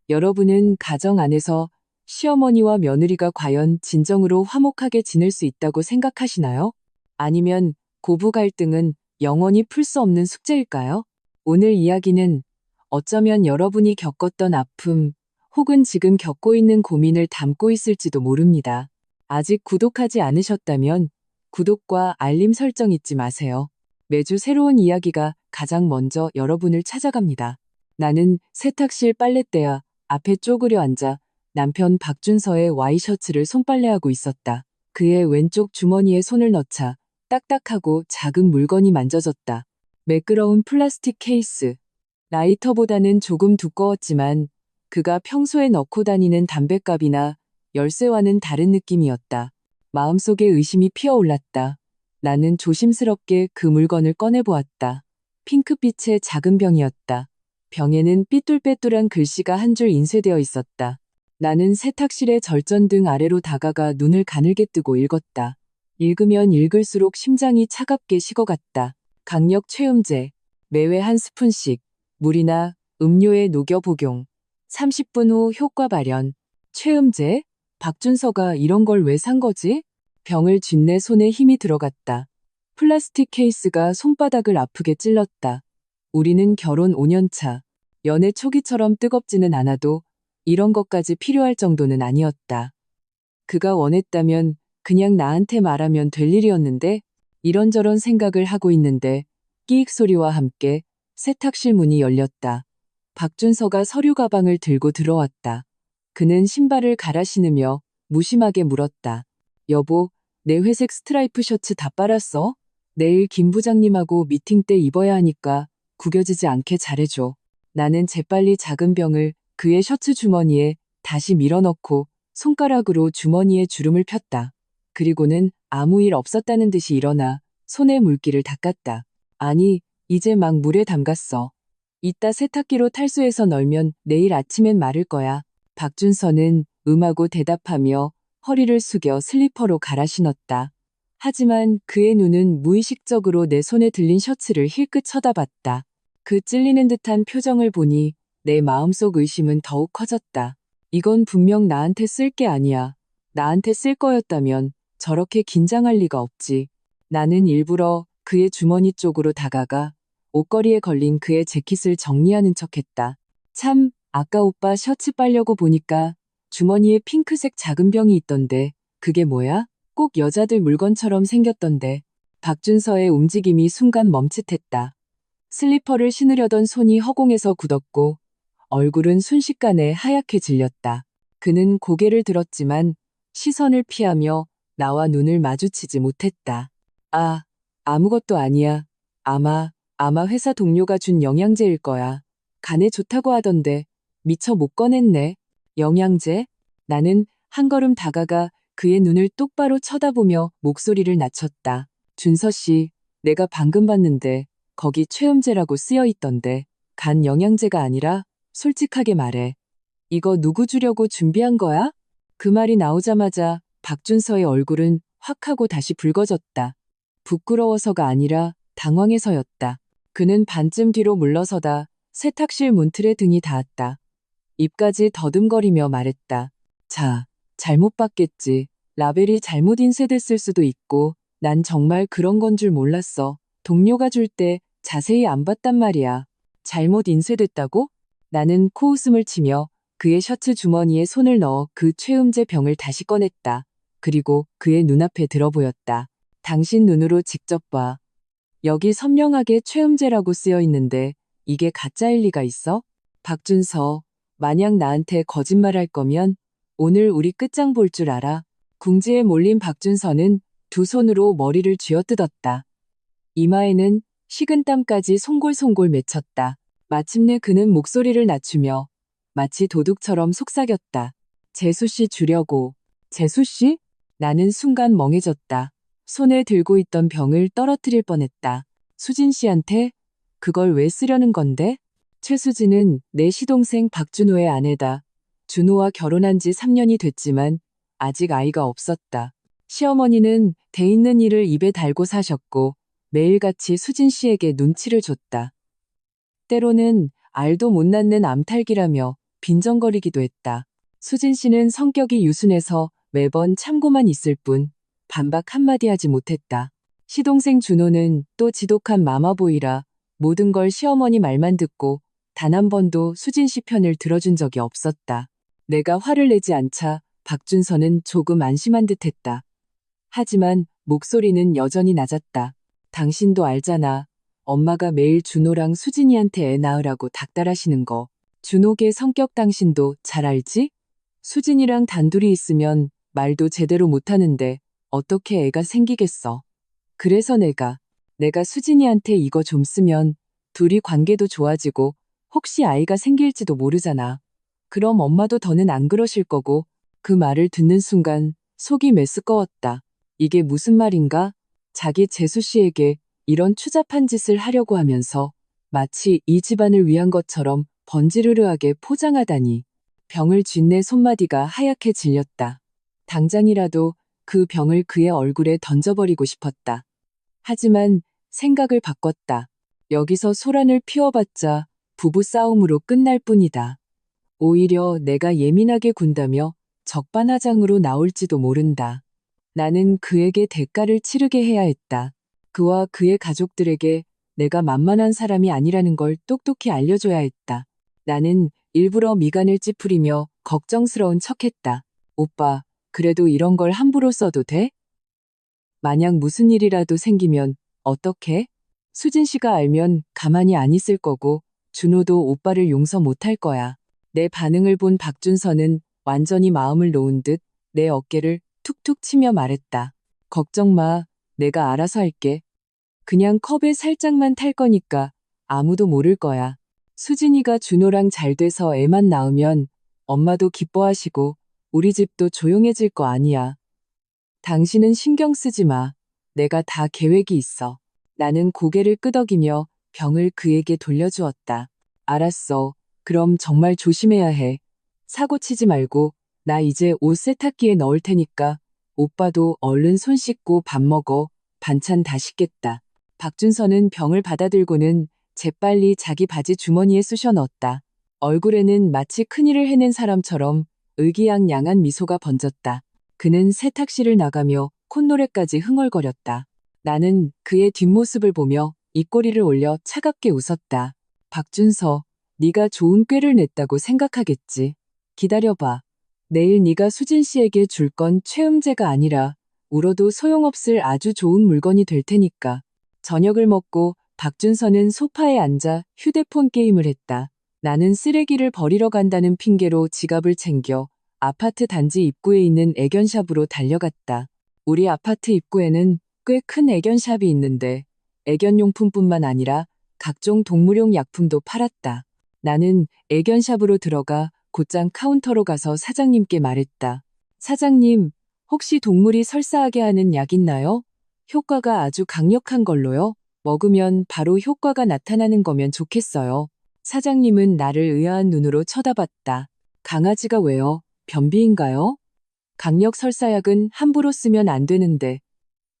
여러분은 가정 안에서 시어머니와 며느리가 과연 진정으로 화목하게 지낼 수 있다고 생각하시나요? 아니면 고부 갈등은 영원히 풀 수 없는 숙제일까요? 오늘 이야기는 어쩌면 여러분이 겪었던 아픔 혹은 지금 겪고 있는 고민을 담고 있을지도 모릅니다. 아직 구독하지 않으셨다면 구독과 알림 설정 잊지 마세요. 매주 새로운 이야기가 가장 먼저 여러분을 찾아갑니다. 나는 세탁실 빨랫대야 앞에 쪼그려 앉아 남편 박준서의 와이셔츠를 손빨래하고 있었다. 그의 왼쪽 주머니에 손을 넣자 딱딱하고 작은 물건이 만져졌다. 매끄러운 플라스틱 케이스. 라이터보다는 조금 두꺼웠지만 그가 평소에 넣고 다니는 담뱃갑이나 열쇠와는 다른 느낌이었다. 마음속에 의심이 피어올랐다. 나는 조심스럽게 그 물건을 꺼내보았다. 핑크빛의 작은 병이었다. 병에는 삐뚤빼뚤한 글씨가 한 줄 인쇄되어 있었다. 나는 세탁실의 절전등 아래로 다가가 눈을 가늘게 뜨고 읽었다. 읽으면 읽을수록 심장이 차갑게 식어갔다. 강력 최음제, 매회 한 스푼씩, 물이나 음료에 녹여 복용, 30분 후 효과 발현. 최음제? 박준서가 이런 걸 왜 산 거지? 병을 쥔 내 손에 힘이 들어갔다. 플라스틱 케이스가 손바닥을 아프게 찔렀다. 우리는 결혼 5년 차. 연애 초기처럼 뜨겁지는 않아도 이런 것까지 필요할 정도는 아니었다. 그가 원했다면 그냥 나한테 말하면 될 일이었는데 이런저런 생각을 하고 있는데 끼익 소리와 함께 세탁실 문이 열렸다. 박준서가 서류 가방을 들고 들어왔다. 그는 신발을 갈아 신으며 무심하게 물었다. 여보, 내 회색 스트라이프 셔츠 다 빨았어? 내일 김 부장님하고 미팅 때 입어야 하니까 구겨지지 않게 잘해줘. 나는 재빨리 작은 병을 그의 셔츠 주머니에 다시 밀어넣고 손가락으로 주머니에 주름을 폈다. 그리고는 아무 일 없었다는 듯이 일어나 손에 물기를 닦았다. 아니, 이제 막 물에 담갔어. 이따 세탁기로 탈수해서 널면 내일 아침엔 마를 거야. 박준서는 음하고 대답하며 허리를 숙여 슬리퍼로 갈아 신었다. 하지만 그의 눈은 무의식적으로 내 손에 들린 셔츠를 힐끗 쳐다봤다. 그 찔리는 듯한 표정을 보니 내 마음속 의심은 더욱 커졌다. 이건 분명 나한테 쓸 게 아니야. 나한테 쓸 거였다면 저렇게 긴장할 리가 없지. 나는 일부러 그의 주머니 쪽으로 다가가 옷걸이에 걸린 그의 재킷을 정리하는 척했다. 참, 아까 오빠 셔츠 빨려고 보니까 주머니에 핑크색 작은 병이 있던데 그게 뭐야? 꼭 여자들 물건처럼 생겼던데. 박준서의 움직임이 순간 멈칫했다. 슬리퍼를 신으려던 손이 허공에서 굳었고 얼굴은 순식간에 하얗게 질렸다. 그는 고개를 들었지만 시선을 피하며 나와 눈을 마주치지 못했다. 아, 아무것도 아니야. 아마 회사 동료가 준 영양제일 거야. 간에 좋다고 하던데 미처 못 꺼냈네. 영양제? 나는 한 걸음 다가가 그의 눈을 똑바로 쳐다보며 목소리를 낮췄다. 준서 씨, 내가 방금 봤는데 거기 최음제라고 쓰여 있던데 간 영양제가 아니라 솔직하게 말해. 이거 누구 주려고 준비한 거야? 그 말이 나오자마자 박준서의 얼굴은 확 하고 다시 붉어졌다. 부끄러워서가 아니라 당황해서였다. 그는 반쯤 뒤로 물러서다 세탁실 문틀에 등이 닿았다. 입까지 더듬거리며 말했다. 자, 잘못 봤겠지. 라벨이 잘못 인쇄됐을 수도 있고 난 정말 그런 건 줄 몰랐어. 동료가 줄 때 자세히 안 봤단 말이야. 잘못 인쇄됐다고? 나는 코웃음을 치며 그의 셔츠 주머니에 손을 넣어 그 최음제 병을 다시 꺼냈다. 그리고 그의 눈앞에 들어보였다. 당신 눈으로 직접 봐. 여기 선명하게 최음제라고 쓰여 있는데 이게 가짜일 리가 있어? 박준서, 만약 나한테 거짓말할 거면 오늘 우리 끝장 볼 줄 알아. 궁지에 몰린 박준서는 두 손으로 머리를 쥐어뜯었다. 이마에는 식은땀까지 송골송골 맺혔다. 마침내 그는 목소리를 낮추며 마치 도둑처럼 속삭였다. 재수씨 주려고. 재수씨? 나는 순간 멍해졌다. 손에 들고 있던 병을 떨어뜨릴 뻔했다. 수진 씨한테? 그걸 왜 쓰려는 건데? 최수진은 내 시동생 박준호의 아내다. 준호와 결혼한 지 3년이 됐지만 아직 아이가 없었다. 시어머니는 돼 있는 일을 입에 달고 사셨고 매일같이 수진 씨에게 눈치를 줬다. 때로는 알도 못 낳는 암탈기라며 빈정거리기도 했다. 수진 씨는 성격이 유순해서 매번 참고만 있을 뿐 반박 한마디 하지 못했다. 시동생 준호는 또 지독한 마마보이라 모든 걸 시어머니 말만 듣고 단 한 번도 수진 씨 편을 들어준 적이 없었다. 내가 화를 내지 않자 박준서는 조금 안심한 듯했다. 하지만 목소리는 여전히 낮았다. 당신도 알잖아. 엄마가 매일 준호랑 수진이한테 애 낳으라고 닥달하시는 거. 준호계 성격 당신도 잘 알지? 수진이랑 단둘이 있으면 말도 제대로 못하는데 어떻게 애가 생기겠어. 그래서 내가 수진이한테 이거 좀 쓰면 둘이 관계도 좋아지고 혹시 아이가 생길지도 모르잖아. 그럼 엄마도 더는 안 그러실 거고. 그 말을 듣는 순간 속이 메스꺼웠다. 이게 무슨 말인가? 자기 재수 씨에게 이런 추잡한 짓을 하려고 하면서 마치 이 집안을 위한 것처럼 번지르르하게 포장하다니. 병을 쥔 내 손마디가 하얗게 질렸다. 당장이라도 그 병을 그의 얼굴에 던져버리고 싶었다. 하지만 생각을 바꿨다. 여기서 소란을 피워봤자 부부 싸움으로 끝날 뿐이다. 오히려 내가 예민하게 군다며 적반하장으로 나올지도 모른다. 나는 그에게 대가를 치르게 해야 했다. 그와 그의 가족들에게 내가 만만한 사람이 아니라는 걸 똑똑히 알려줘야 했다. 나는 일부러 미간을 찌푸리며 걱정스러운 척했다. 오빠, 그래도 이런 걸 함부로 써도 돼? 만약 무슨 일이라도 생기면 어떡해? 수진 씨가 알면 가만히 안 있을 거고 준호도 오빠를 용서 못할 거야. 내 반응을 본 박준서는 완전히 마음을 놓은 듯 내 어깨를 툭툭 치며 말했다. 걱정 마. 내가 알아서 할게. 그냥 컵에 살짝만 탈 거니까 아무도 모를 거야. 수진이가 준호랑 잘 돼서 애만 낳으면 엄마도 기뻐하시고 우리 집도 조용해질 거 아니야. 당신은 신경 쓰지 마. 내가 다 계획이 있어. 나는 고개를 끄덕이며 병을 그에게 돌려주었다. 알았어. 그럼 정말 조심해야 해. 사고 치지 말고 나 이제 옷 세탁기에 넣을 테니까 오빠도 얼른 손 씻고 밥 먹어. 반찬 다 식겠다. 박준서는 병을 받아들고는 재빨리 자기 바지 주머니에 쑤셔 넣었다. 얼굴에는 마치 큰일을 해낸 사람처럼 의기양양한 미소가 번졌다. 그는 세탁실을 나가며 콧노래까지 흥얼거렸다. 나는 그의 뒷모습을 보며 입꼬리를 올려 차갑게 웃었다. 박준서, 네가 좋은 꾀를 냈다고 생각하겠지. 기다려봐. 내일 네가 수진 씨에게 줄 건 최음제가 아니라 울어도 소용없을 아주 좋은 물건이 될 테니까. 저녁을 먹고 박준서는 소파에 앉아 휴대폰 게임을 했다. 나는 쓰레기를 버리러 간다는 핑계로 지갑을 챙겨 아파트 단지 입구에 있는 애견샵으로 달려갔다. 우리 아파트 입구에는 꽤 큰 애견샵이 있는데 애견용품뿐만 아니라 각종 동물용 약품도 팔았다. 나는 애견샵으로 들어가 곧장 카운터로 가서 사장님께 말했다. 사장님, 혹시 동물이 설사하게 하는 약 있나요? 효과가 아주 강력한 걸로요. 먹으면 바로 효과가 나타나는 거면 좋겠어요. 사장님은 나를 의아한 눈으로 쳐다봤다. 강아지가 왜요? 변비인가요? 강력 설사약은 함부로 쓰면 안 되는데.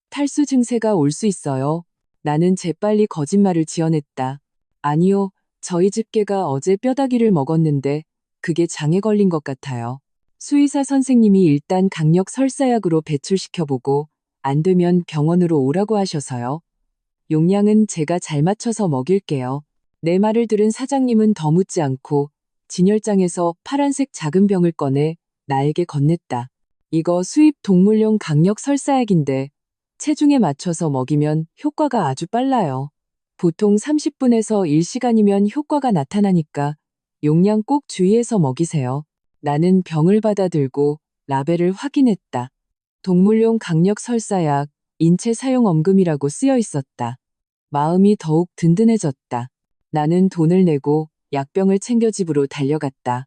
탈수 증세가 올 수 있어요. 나는 재빨리 거짓말을 지어냈다. 아니요, 저희 집 개가 어제 뼈다귀를 먹었는데 그게 장에 걸린 것 같아요. 수의사 선생님이 일단 강력 설사약으로 배출시켜보고 안 되면 병원으로 오라고 하셔서요. 용량은 제가 잘 맞춰서 먹일게요. 내 말을 들은 사장님은 더 묻지 않고 진열장에서 파란색 작은 병을 꺼내 나에게 건넸다. 이거 수입 동물용 강력 설사약인데 체중에 맞춰서 먹이면 효과가 아주 빨라요. 보통 30분에서 1시간이면 효과가 나타나니까 용량 꼭 주의해서 먹이세요. 나는 병을 받아들고 라벨을 확인했다. 동물용 강력 설사약, 인체 사용 엄금이라고 쓰여 있었다. 마음이 더욱 든든해졌다. 나는 돈을 내고 약병을 챙겨 집으로 달려갔다.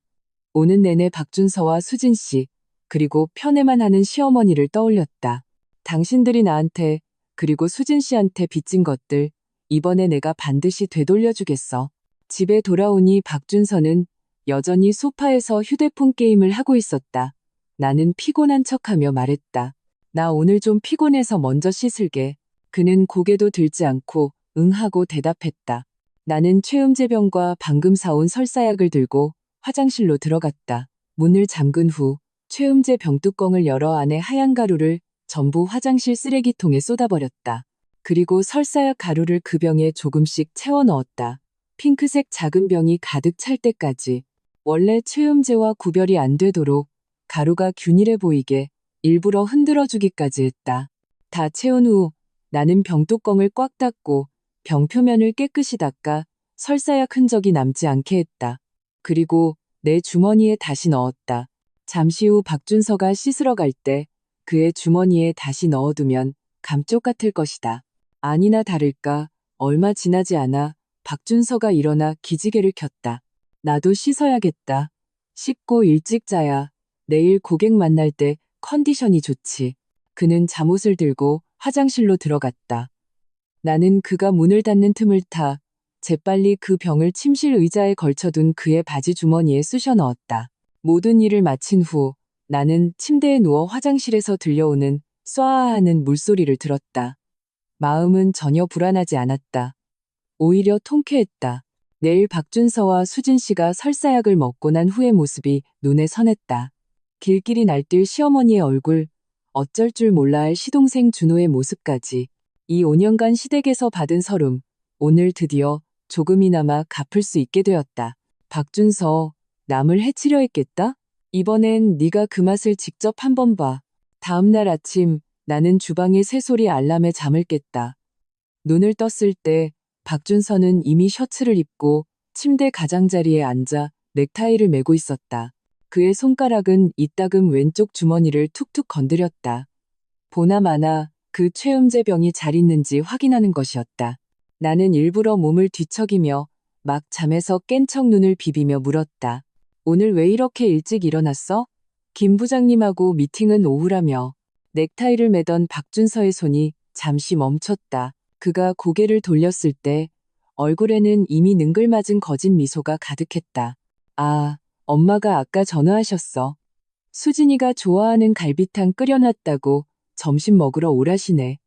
오는 내내 박준서와 수진 씨, 그리고 편애만 하는 시어머니를 떠올렸다. 당신들이 나한테, 그리고 수진 씨한테 빚진 것들, 이번에 내가 반드시 되돌려주겠어. 집에 돌아오니 박준서는 여전히 소파에서 휴대폰 게임을 하고 있었다. 나는 피곤한 척하며 말했다. 나 오늘 좀 피곤해서 먼저 씻을게. 그는 고개도 들지 않고 응 하고 대답했다. 나는 최음제병과 방금 사온 설사약을 들고 화장실로 들어갔다. 문을 잠근 후 최음제 병뚜껑을 열어 안에 하얀 가루를 전부 화장실 쓰레기통에 쏟아버렸다. 그리고 설사약 가루를 그 병에 조금씩 채워 넣었다. 핑크색 작은 병이 가득 찰 때까지. 원래 최음제와 구별이 안 되도록 가루가 균일해 보이게 일부러 흔들어주기까지 했다. 다 채운 후 나는 병뚜껑을 꽉 닫고 병 표면을 깨끗이 닦아 설사약 흔적이 남지 않게 했다. 그리고 내 주머니에 다시 넣었다. 잠시 후 박준서가 씻으러 갈 때 그의 주머니에 다시 넣어두면 감쪽 같을 것이다. 아니나 다를까 얼마 지나지 않아 박준서가 일어나 기지개를 켰다. 나도 씻어야겠다. 씻고 일찍 자야 내일 고객 만날 때 컨디션이 좋지. 그는 잠옷을 들고 화장실로 들어갔다. 나는 그가 문을 닫는 틈을 타 재빨리 그 병을 침실 의자에 걸쳐둔 그의 바지 주머니에 쑤셔 넣었다. 모든 일을 마친 후 나는 침대에 누워 화장실에서 들려오는 쏴하는 물소리를 들었다. 마음은 전혀 불안하지 않았다. 오히려 통쾌했다. 내일 박준서와 수진 씨가 설사약을 먹고 난 후의 모습이 눈에 선했다. 길길이 날뛸 시어머니의 얼굴, 어쩔 줄 몰라 할 시동생 준호의 모습까지. 이 5년간 시댁에서 받은 서름, 오늘 드디어 조금이나마 갚을 수 있게 되었다. 박준서, 남을 해치려 했겠다? 이번엔 네가 그 맛을 직접 한번 봐. 다음 날 아침 나는 주방의 새소리 알람에 잠을 깼다. 눈을 떴을 때 박준서는 이미 셔츠를 입고 침대 가장자리에 앉아 넥타이를 매고 있었다. 그의 손가락은 이따금 왼쪽 주머니를 툭툭 건드렸다. 보나마나 그 최음제 병이 잘 있는지 확인하는 것이었다. 나는 일부러 몸을 뒤척이며 막 잠에서 깬 척 눈을 비비며 물었다. 오늘 왜 이렇게 일찍 일어났어? 김 부장님하고 미팅은 오후라며. 넥타이를 매던 박준서의 손이 잠시 멈췄다. 그가 고개를 돌렸을 때 얼굴에는 이미 능글맞은 거짓 미소가 가득했다. 아, 엄마가 아까 전화하셨어. 수진이가 좋아하는 갈비탕 끓여놨다고 점심 먹으러 오라시네.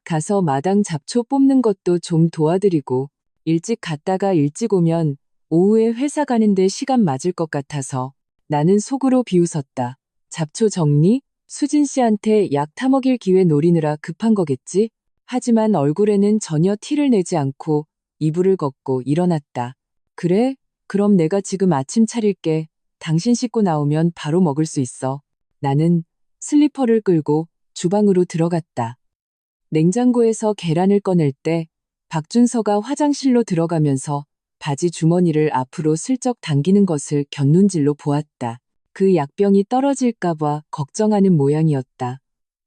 가서 마당 잡초 뽑는 것도 좀 도와드리고 일찍 갔다가 일찍 오면 오후에 회사 가는데 시간 맞을 것 같아서. 나는 속으로 비웃었다. 잡초 정리? 수진 씨한테 약 타먹일 기회 노리느라 급한 거겠지? 하지만 얼굴에는 전혀 티를 내지 않고 이불을 걷고 일어났다. 그래? 그럼 내가 지금 아침 차릴게. 당신 씻고 나오면 바로 먹을 수 있어. 나는 슬리퍼를 끌고 주방으로 들어갔다. 냉장고에서 계란을 꺼낼 때 박준서가 화장실로 들어가면서 바지 주머니를 앞으로 슬쩍 당기는 것을 곁눈질로 보았다. 그 약병이 떨어질까봐 걱정하는 모양이었다.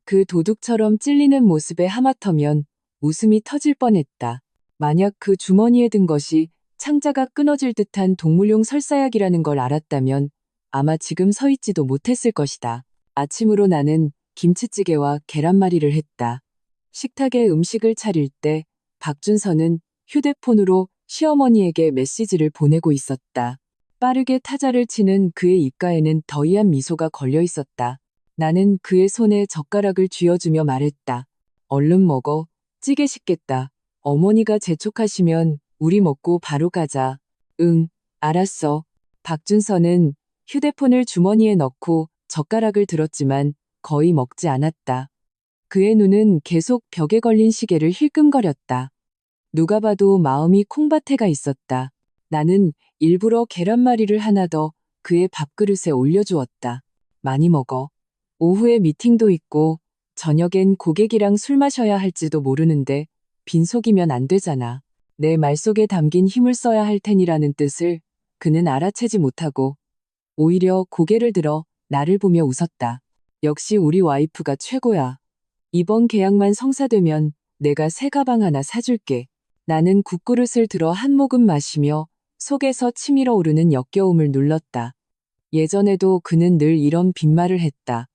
그 도둑처럼 찔리는 모습에 하마터면 웃음이 터질 뻔했다. 만약 그 주머니에 든 것이 창자가 끊어질 듯한 동물용 설사약이라는 걸 알았다면 아마 지금 서 있지도 못했을 것이다. 아침으로 나는 김치찌개와 계란말이를 했다. 식탁에 음식을 차릴 때 박준서는 휴대폰으로 시어머니에게 메시지를 보내고 있었다. 빠르게 타자를 치는 그의 입가에는 더이한 미소가 걸려 있었다. 나는 그의 손에 젓가락을 쥐어주며 말했다. 얼른 먹어. 찌개 식겠다. 어머니가 재촉하시면 우리 먹고 바로 가자. 응, 알았어. 박준서는 휴대폰을 주머니에 넣고 젓가락을 들었지만 거의 먹지 않았다. 그의 눈은 계속 벽에 걸린 시계를 힐끔거렸다. 누가 봐도 마음이 콩밭에가 있었다. 나는 일부러 계란말이를 하나 더 그의 밥그릇에 올려주었다. 많이 먹어. 오후에 미팅도 있고 저녁엔 고객이랑 술 마셔야 할지도 모르는데 빈속이면 안 되잖아. 내 말 속에 담긴 힘을 써야 할 테니라는 뜻을 그는 알아채지 못하고 오히려 고개를 들어 나를 보며 웃었다. 역시 우리 와이프가 최고야. 이번 계약만 성사되면 내가 새 가방 하나 사줄게. 나는 국그릇을 들어 한 모금 마시며 속에서 치밀어 오르는 역겨움을 눌렀다. 예전에도 그는 늘 이런 빈말을 했다.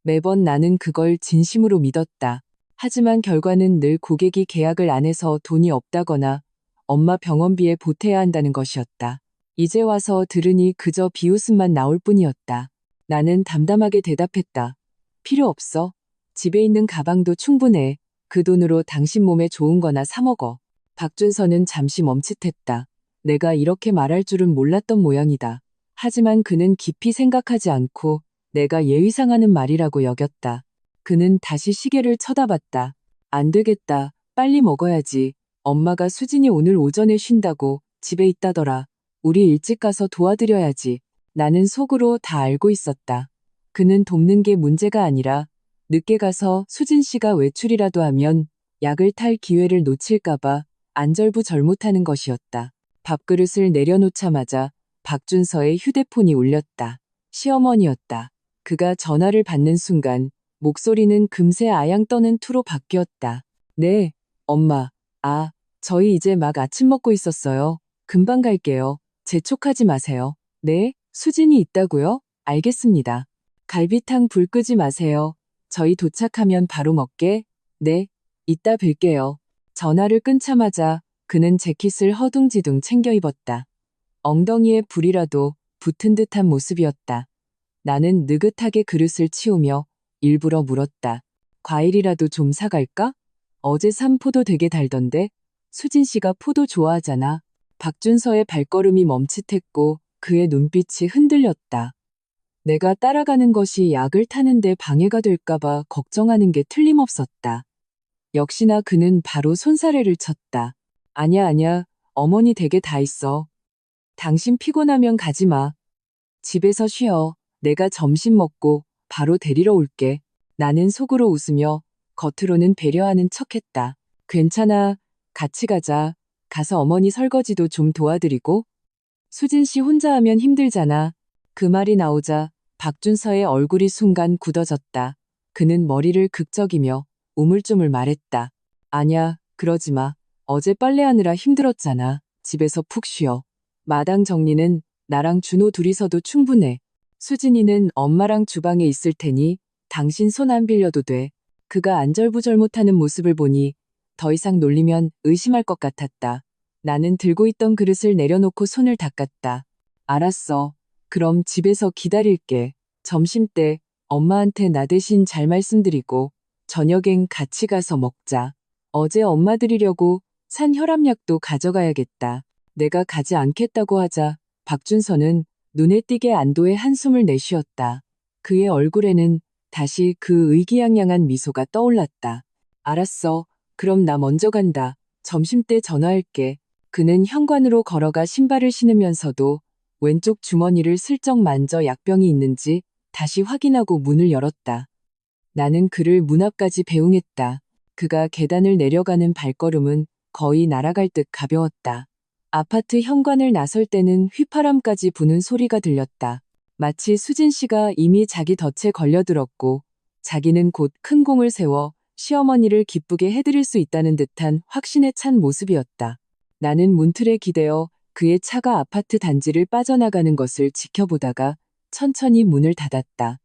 매번 나는 그걸 진심으로 믿었다. 하지만 결과는 늘 고객이 계약을 안 해서 돈이 없다거나 엄마 병원비에 보태야 한다는 것이었다. 이제 와서 들으니 그저 비웃음만 나올 뿐이었다. 나는 담담하게 대답했다. 필요 없어. 집에 있는 가방도 충분해. 그 돈으로 당신 몸에 좋은 거나 사 먹어. 박준서는 잠시 멈칫했다. 내가 이렇게 말할 줄은 몰랐던 모양이다. 하지만 그는 깊이 생각하지 않고 내가 예의상하는 말이라고 여겼다. 그는 다시 시계를 쳐다봤다. 안 되겠다. 빨리 먹어야지. 엄마가 수진이 오늘 오전에 쉰다고 집에 있다더라. 우리 일찍 가서 도와드려야지. 나는 속으로 다 알고 있었다. 그는 돕는 게 문제가 아니라 늦게 가서 수진 씨가 외출이라도 하면 약을 탈 기회를 놓칠까봐 안절부절 못하는 것이었다. 밥그릇을 내려놓자마자 박준서의 휴대폰이 울렸다. 시어머니였다. 그가 전화를 받는 순간 목소리는 금세 아양 떠는 투로 바뀌었다. 네, 엄마. 아, 저희 이제 막 아침 먹고 있었어요. 금방 갈게요. 재촉하지 마세요. 네, 수진이 있다고요? 알겠습니다. 갈비탕 불 끄지 마세요. 저희 도착하면 바로 먹게. 네, 이따 뵐게요. 전화를 끊자마자 그는 재킷을 허둥지둥 챙겨 입었다. 엉덩이에 불이라도 붙은 듯한 모습이었다. 나는 느긋하게 그릇을 치우며 일부러 물었다. 과일이라도 좀 사갈까? 어제 산 포도 되게 달던데? 수진 씨가 포도 좋아하잖아. 박준서의 발걸음이 멈칫했고 그의 눈빛이 흔들렸다. 내가 따라가는 것이 약을 타는데 방해가 될까봐 걱정하는 게 틀림없었다. 역시나 그는 바로 손사래를 쳤다. 아냐, 아냐, 어머니 댁에 다 있어. 당신 피곤하면 가지 마. 집에서 쉬어. 내가 점심 먹고 바로 데리러 올게. 나는 속으로 웃으며 겉으로는 배려하는 척했다. 괜찮아. 같이 가자. 가서 어머니 설거지도 좀 도와드리고. 수진 씨 혼자 하면 힘들잖아. 그 말이 나오자 박준서의 얼굴이 순간 굳어졌다. 그는 머리를 극적이며 우물쭈물 말했다. 아냐, 그러지 마. 어제 빨래하느라 힘들었잖아. 집에서 푹 쉬어. 마당 정리는 나랑 준호 둘이서도 충분해. 수진이는 엄마랑 주방에 있을 테니 당신 손 안 빌려도 돼. 그가 안절부절 못하는 모습을 보니 더 이상 놀리면 의심할 것 같았다. 나는 들고 있던 그릇을 내려놓고 손을 닦았다. 알았어. 그럼 집에서 기다릴게. 점심때 엄마한테 나 대신 잘 말씀드리고 저녁엔 같이 가서 먹자. 어제 엄마 드리려고 산 혈압약도 가져가야겠다. 내가 가지 않겠다고 하자 박준서는 눈에 띄게 안도의 한숨을 내쉬었다. 그의 얼굴에는 다시 그 의기양양한 미소가 떠올랐다. 알았어. 그럼 나 먼저 간다. 점심때 전화할게. 그는 현관으로 걸어가 신발을 신으면서도 왼쪽 주머니를 슬쩍 만져 약병이 있는지 다시 확인하고 문을 열었다. 나는 그를 문 앞까지 배웅했다. 그가 계단을 내려가는 발걸음은 거의 날아갈 듯 가벼웠다. 아파트 현관을 나설 때는 휘파람까지 부는 소리가 들렸다. 마치 수진 씨가 이미 자기 덫에 걸려들었고 자기는 곧 큰 공을 세워 시어머니를 기쁘게 해드릴 수 있다는 듯한 확신에 찬 모습이었다. 나는 문틀에 기대어 그의 차가 아파트 단지를 빠져나가는 것을 지켜보다가 천천히 문을 닫았다.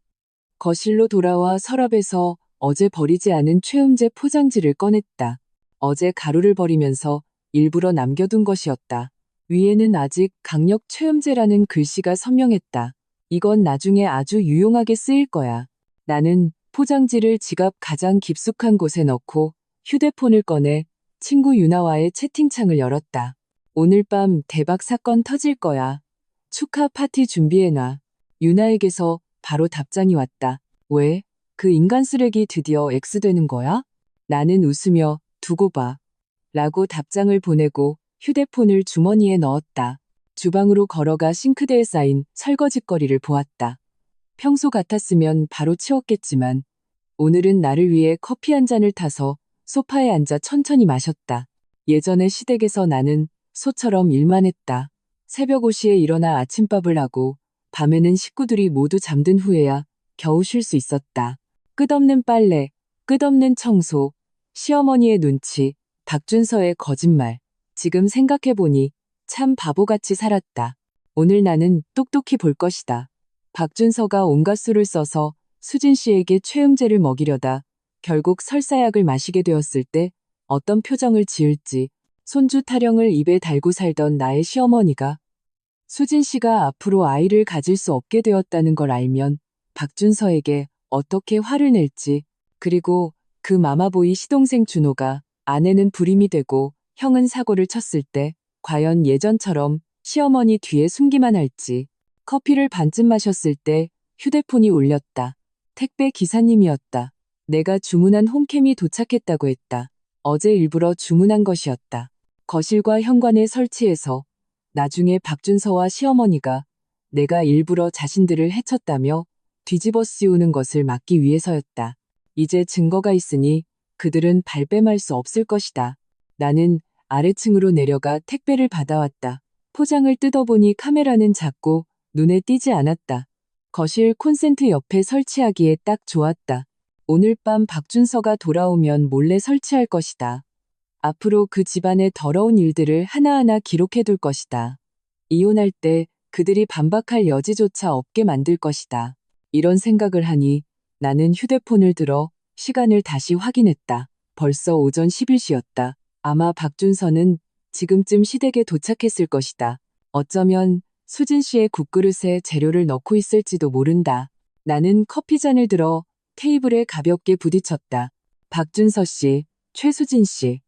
거실로 돌아와 서랍에서 어제 버리지 않은 최음제 포장지를 꺼냈다. 어제 가루를 버리면서 일부러 남겨둔 것이었다. 위에는 아직 강력 최음제라는 글씨가 선명했다. 이건 나중에 아주 유용하게 쓰일 거야. 나는 포장지를 지갑 가장 깊숙한 곳에 넣고 휴대폰을 꺼내 친구 유나와의 채팅창을 열었다. 오늘 밤 대박 사건 터질 거야. 축하 파티 준비해놔. 유나에게서 바로 답장이 왔다. 왜? 그 인간 쓰레기 드디어 X되는 거야? 나는 웃으며 두고 봐. 라고 답장을 보내고 휴대폰을 주머니에 넣었다. 주방으로 걸어가 싱크대에 쌓인 설거짓거리를 보았다. 평소 같았으면 바로 치웠겠지만 오늘은 나를 위해 커피 한 잔을 타서 소파에 앉아 천천히 마셨다. 예전의 시댁에서 나는 소처럼 일만 했다. 새벽 5시에 일어나 아침밥을 하고 밤에는 식구들이 모두 잠든 후에야 겨우 쉴 수 있었다. 끝없는 빨래, 끝없는 청소, 시어머니의 눈치, 박준서의 거짓말. 지금 생각해보니 참 바보같이 살았다. 오늘 나는 똑똑히 볼 것이다. 박준서가 온갖 수를 써서 수진 씨에게 최음제를 먹이려다 결국 설사약을 마시게 되었을 때 어떤 표정을 지을지 손주 타령을 입에 달고 살던 나의 시어머니가 수진 씨가 앞으로 아이를 가질 수 없게 되었다는 걸 알면 박준서에게 어떻게 화를 낼지, 그리고 그 마마보이 시동생 준호가 아내는 불임이 되고 형은 사고를 쳤을 때 과연 예전처럼 시어머니 뒤에 숨기만 할지 커피를 반쯤 마셨을 때 휴대폰이 울렸다. 택배 기사님이었다. 내가 주문한 홈캠이 도착했다고 했다. 어제 일부러 주문한 것이었다. 거실과 현관에 설치해서 나중에 박준서와 시어머니가 내가 일부러 자신들을 해쳤다며 뒤집어 씌우는 것을 막기 위해서였다. 이제 증거가 있으니 그들은 발뺌할 수 없을 것이다. 나는 아래층으로 내려가 택배를 받아왔다. 포장을 뜯어보니 카메라는 작고 눈에 띄지 않았다. 거실 콘센트 옆에 설치하기에 딱 좋았다. 오늘 밤 박준서가 돌아오면 몰래 설치할 것이다. 앞으로 그 집안의 더러운 일들을 하나하나 기록해둘 것이다. 이혼할 때 그들이 반박할 여지조차 없게 만들 것이다. 이런 생각을 하니 나는 휴대폰을 들어 시간을 다시 확인했다. 벌써 오전 10일시였다. 아마 박준서는 지금쯤 시댁에 도착했을 것이다. 어쩌면 수진 씨의 국그릇에 재료를 넣고 있을지도 모른다. 나는 커피잔을 들어 테이블에 가볍게 부딪혔다. 박준서 씨, 최수진 씨,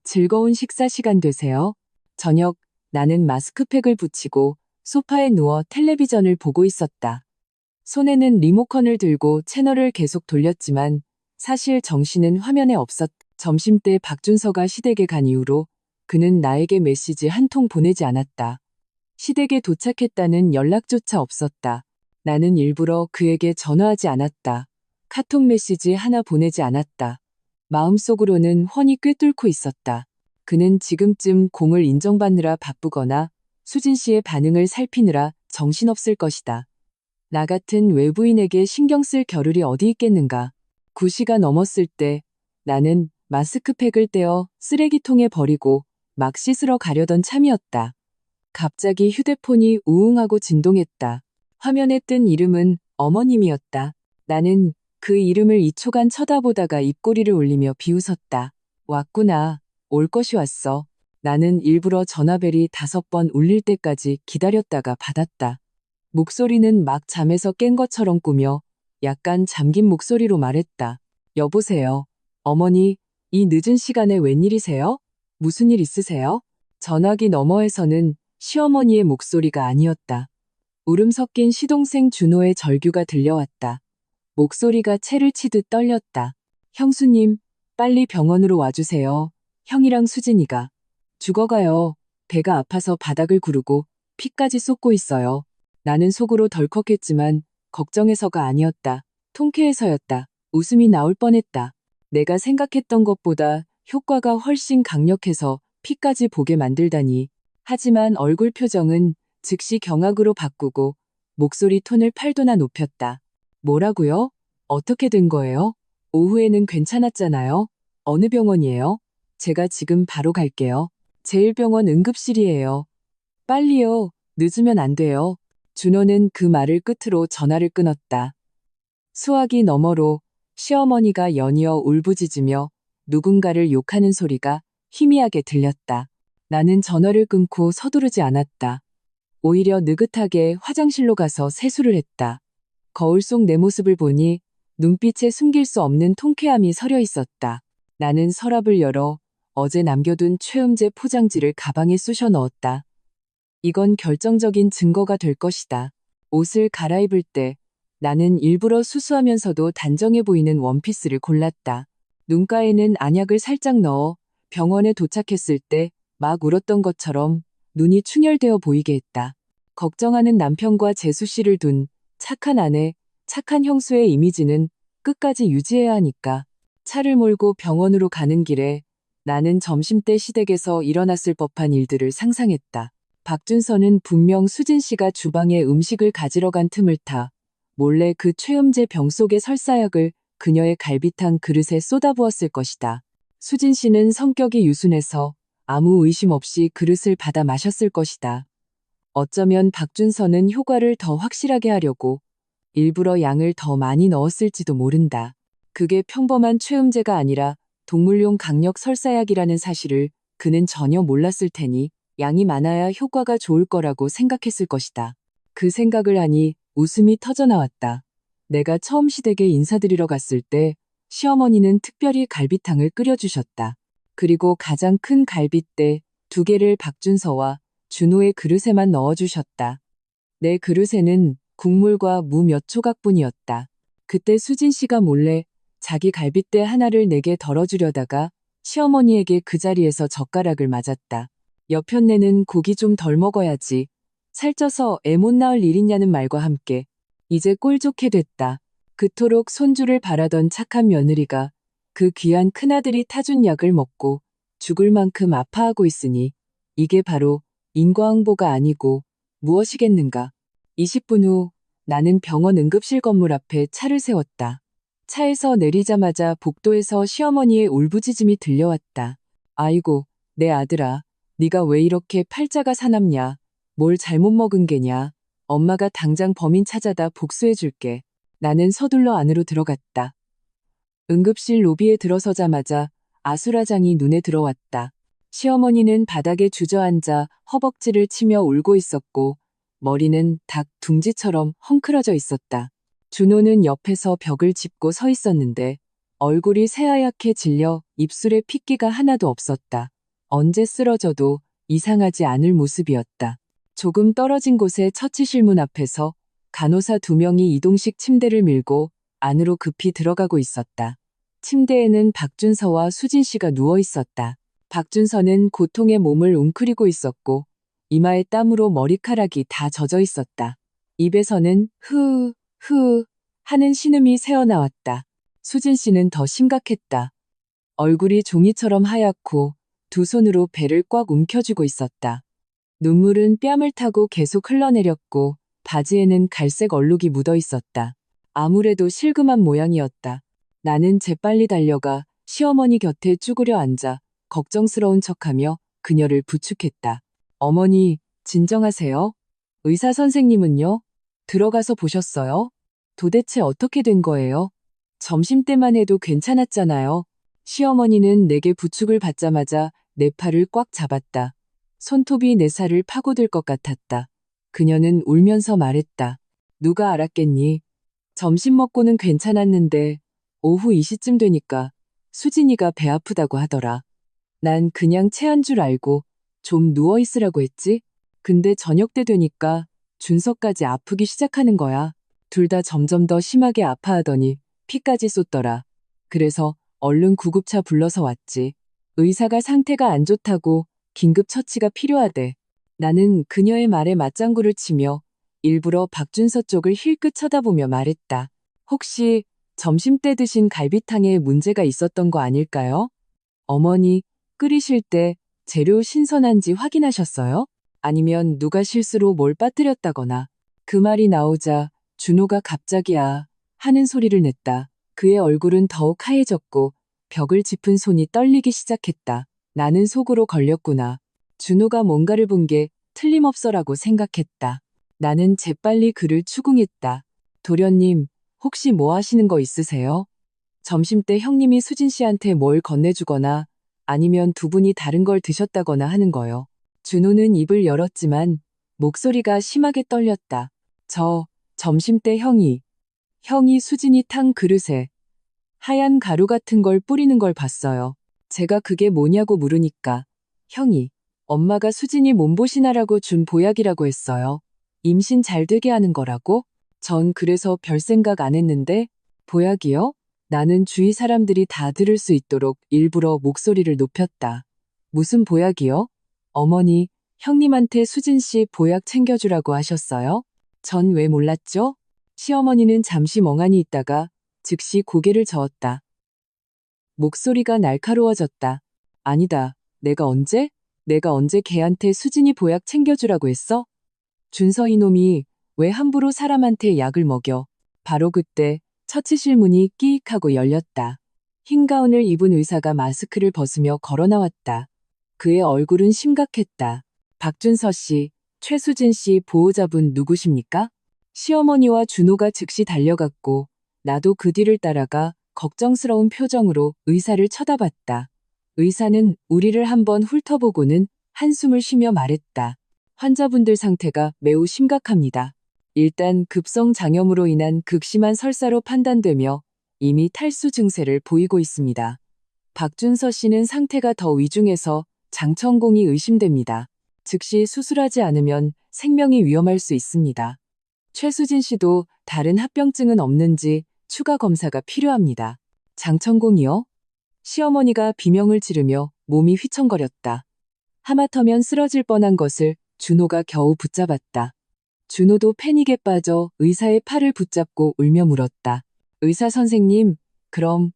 즐거운 식사 시간 되세요. 저녁, 나는 마스크팩을 붙이고 소파에 누워 텔레비전을 보고 있었다. 손에는 리모컨을 들고 채널을 계속 돌렸지만 사실 정신은 화면에 없었다. 점심때 박준서가 시댁에 간 이후로 그는 나에게 메시지 한 통 보내지 않았다. 시댁에 도착했다는 연락조차 없었다. 나는 일부러 그에게 전화하지 않았다. 카톡 메시지 하나 보내지 않았다. 마음속으로는 훤히 꿰뚫고 있었다. 그는 지금쯤 공을 인정받느라 바쁘거나 수진 씨의 반응을 살피느라 정신없을 것이다. 나 같은 외부인에게 신경 쓸 겨를이 어디 있겠는가. 9시가 넘었을 때 나는 마스크팩을 떼어 쓰레기통에 버리고 막 씻으러 가려던 참이었다. 갑자기 휴대폰이 우웅하고 진동했다. 화면에 뜬 이름은 어머님이었다. 나는 그 이름을 2초간 쳐다보다가 입꼬리를 올리며 비웃었다. 왔구나. 올 것이 왔어. 나는 일부러 전화벨이 5번 울릴 때까지 기다렸다가 받았다. 목소리는 막 잠에서 깬 것처럼 꾸며 약간 잠긴 목소리로 말했다. 여보세요. 어머니, 이 늦은 시간에 웬일이세요? 무슨 일 있으세요? 전화기 너머에서는 시어머니의 목소리가 아니었다. 울음 섞인 시동생 준호의 절규가 들려왔다. 목소리가 채를 치듯 떨렸다. 형수님, 빨리 병원으로 와주세요. 형이랑 수진이가 죽어가요. 배가 아파서 바닥을 구르고 피까지 쏟고 있어요. 나는 속으로 덜컥했지만 걱정해서가 아니었다. 통쾌해서였다. 웃음이 나올 뻔했다. 내가 생각했던 것보다 효과가 훨씬 강력해서 피까지 보게 만들다니. 하지만 얼굴 표정은 즉시 경악으로 바꾸고 목소리 톤을 8도나 높였다. 뭐라고요? 어떻게 된 거예요? 오후에는 괜찮았잖아요. 어느 병원이에요? 제가 지금 바로 갈게요. 제1병원 응급실이에요. 빨리요. 늦으면 안 돼요. 준호는 그 말을 끝으로 전화를 끊었다. 수화기 너머로 시어머니가 연이어 울부짖으며 누군가를 욕하는 소리가 희미하게 들렸다. 나는 전화를 끊고 서두르지 않았다. 오히려 느긋하게 화장실로 가서 세수를 했다. 거울 속 내 모습을 보니 눈빛에 숨길 수 없는 통쾌함이 서려 있었다. 나는 서랍을 열어 어제 남겨둔 최음제 포장지를 가방에 쑤셔 넣었다. 이건 결정적인 증거가 될 것이다. 옷을 갈아입을 때 나는 일부러 수수하면서도 단정해 보이는 원피스를 골랐다. 눈가에는 안약을 살짝 넣어 병원에 도착했을 때 막 울었던 것처럼 눈이 충혈되어 보이게 했다. 걱정하는 남편과 재수 씨를 둔 착한 아내, 착한 형수의 이미지는 끝까지 유지해야 하니까. 차를 몰고 병원으로 가는 길에 나는 점심때 시댁에서 일어났을 법한 일들을 상상했다. 박준서는 분명 수진 씨가 주방에 음식을 가지러 간 틈을 타 몰래 그 최음제 병 속의 설사약을 그녀의 갈비탕 그릇에 쏟아부었을 것이다. 수진 씨는 성격이 유순해서 아무 의심 없이 그릇을 받아 마셨을 것이다. 어쩌면 박준서는 효과를 더 확실하게 하려고 일부러 양을 더 많이 넣었을지도 모른다. 그게 평범한 최음제가 아니라 동물용 강력 설사약이라는 사실을 그는 전혀 몰랐을 테니 양이 많아야 효과가 좋을 거라고 생각했을 것이다. 그 생각을 하니 웃음이 터져나왔다. 내가 처음 시댁에 인사드리러 갔을 때 시어머니는 특별히 갈비탕을 끓여주셨다. 그리고 가장 큰 갈빗대 2개를 박준서와 준호의 그릇에만 넣어주셨다. 내 그릇에는 국물과 무 몇 조각뿐이었다. 그때 수진 씨가 몰래 자기 갈빗대 하나를 내게 덜어주려다가 시어머니에게 그 자리에서 젓가락을 맞았다. 여편네는 고기 좀 덜 먹어야지. 살쪄서 애 못 낳을 일이냐는 말과 함께 이제 꼴 좋게 됐다. 그토록 손주를 바라던 착한 며느리가 그 귀한 큰아들이 타준 약을 먹고 죽을 만큼 아파하고 있으니 이게 바로 인과응보가 아니고 무엇이겠는가. 20분 후 나는 병원 응급실 건물 앞에 차를 세웠다. 차에서 내리자마자 복도에서 시어머니의 울부짖음이 들려왔다. 아이고, 내 아들아, 네가 왜 이렇게 팔자가 사납냐. 뭘 잘못 먹은 게냐. 엄마가 당장 범인 찾아다 복수해줄게. 나는 서둘러 안으로 들어갔다. 응급실 로비에 들어서자마자 아수라장이 눈에 들어왔다. 시어머니는 바닥에 주저앉아 허벅지를 치며 울고 있었고 머리는 닭 둥지처럼 헝클어져 있었다. 준호는 옆에서 벽을 짚고 서 있었는데 얼굴이 새하얗게 질려 입술에 핏기가 하나도 없었다. 언제 쓰러져도 이상하지 않을 모습이었다. 조금 떨어진 곳에 처치실 문 앞에서 간호사 2명이 이동식 침대를 밀고 안으로 급히 들어가고 있었다. 침대에는 박준서와 수진 씨가 누워 있었다. 박준서는 고통에 몸을 웅크리고 있었고 이마에 땀으로 머리카락이 다 젖어 있었다. 입에서는 흐 하는 신음이 새어나왔다. 수진 씨는 더 심각했다. 얼굴이 종이처럼 하얗고 두 손으로 배를 꽉 움켜쥐고 있었다. 눈물은 뺨을 타고 계속 흘러내렸고 바지에는 갈색 얼룩이 묻어 있었다. 아무래도 실금한 모양이었다. 나는 재빨리 달려가 시어머니 곁에 쭈그려 앉아 걱정스러운 척하며 그녀를 부축했다. 어머니, 진정하세요. 의사 선생님은요? 들어가서 보셨어요? 도대체 어떻게 된 거예요? 점심때만 해도 괜찮았잖아요. 시어머니는 내게 부축을 받자마자 내 팔을 꽉 잡았다. 손톱이 내 살을 파고들 것 같았다. 그녀는 울면서 말했다. 누가 알았겠니? 점심 먹고는 괜찮았는데 오후 2시쯤 되니까 수진이가 배 아프다고 하더라. 난 그냥 체한 줄 알고 좀 누워있으라고 했지? 근데 저녁 때 되니까 준서까지 아프기 시작하는 거야. 둘 다 점점 더 심하게 아파하더니 피까지 쏟더라. 그래서 얼른 구급차 불러서 왔지. 의사가 상태가 안 좋다고 긴급 처치가 필요하대. 나는 그녀의 말에 맞장구를 치며 일부러 박준서 쪽을 힐끗 쳐다보며 말했다. 혹시 점심때 드신 갈비탕에 문제가 있었던 거 아닐까요? 어머니, 끓이실 때 재료 신선한지 확인하셨어요? 아니면 누가 실수로 뭘 빠뜨렸다거나. 그 말이 나오자 준호가 갑자기 하는 소리를 냈다. 그의 얼굴은 더욱 하얘졌고 벽을 짚은 손이 떨리기 시작했다. 나는 속으로 걸렸구나. 준호가 뭔가를 본 게 틀림없어라고 생각했다. 나는 재빨리 그를 추궁했다. 도련님, 혹시 뭐 하시는 거 있으세요? 점심때 형님이 수진 씨한테 뭘 건네주거나 아니면 두 분이 다른 걸 드셨다거나 하는 거요. 준호는 입을 열었지만 목소리가 심하게 떨렸다. 점심때 형이 수진이 탕 그릇에 하얀 가루 같은 걸 뿌리는 걸 봤어요. 제가 그게 뭐냐고 물으니까 형이 엄마가 수진이 몸보신하라고 준 보약이라고 했어요. 임신 잘 되게 하는 거라고? 전 그래서 별 생각 안 했는데 보약이요? 나는 주위 사람들이 다 들을 수 있도록 일부러 목소리를 높였다. 무슨 보약이요? 어머니, 형님한테 수진 씨 보약 챙겨주라고 하셨어요? 전 왜 몰랐죠? 시어머니는 잠시 멍하니 있다가 즉시 고개를 저었다. 목소리가 날카로워졌다. 아니다. 내가 언제 걔한테 수진이 보약 챙겨주라고 했어? 준서 이놈이 왜 함부로 사람한테 약을 먹여. 바로 그때 처치실 문이 끼익 하고 열렸다. 흰 가운을 입은 의사가 마스크를 벗으며 걸어 나왔다. 그의 얼굴은 심각했다. 박준서 씨, 최수진 씨 보호자분 누구십니까? 시어머니와 준호가 즉시 달려갔고 나도 그 뒤를 따라가 걱정스러운 표정으로 의사를 쳐다봤다. 의사는 우리를 한번 훑어보고는 한숨을 쉬며 말했다. 환자분들 상태가 매우 심각합니다. 일단 급성 장염으로 인한 극심한 설사로 판단되며 이미 탈수 증세를 보이고 있습니다. 박준서 씨는 상태가 더 위중해서 장천공이 의심됩니다. 즉시 수술하지 않으면 생명이 위험할 수 있습니다. 최수진 씨도 다른 합병증은 없는지 추가 검사가 필요합니다. 장천공이요? 시어머니가 비명을 지르며 몸이 휘청거렸다. 하마터면 쓰러질 뻔한 것을 준호가 겨우 붙잡았다. 준호도 패닉에 빠져 의사의 팔을 붙잡고 울며 물었다. 의사 선생님, 그럼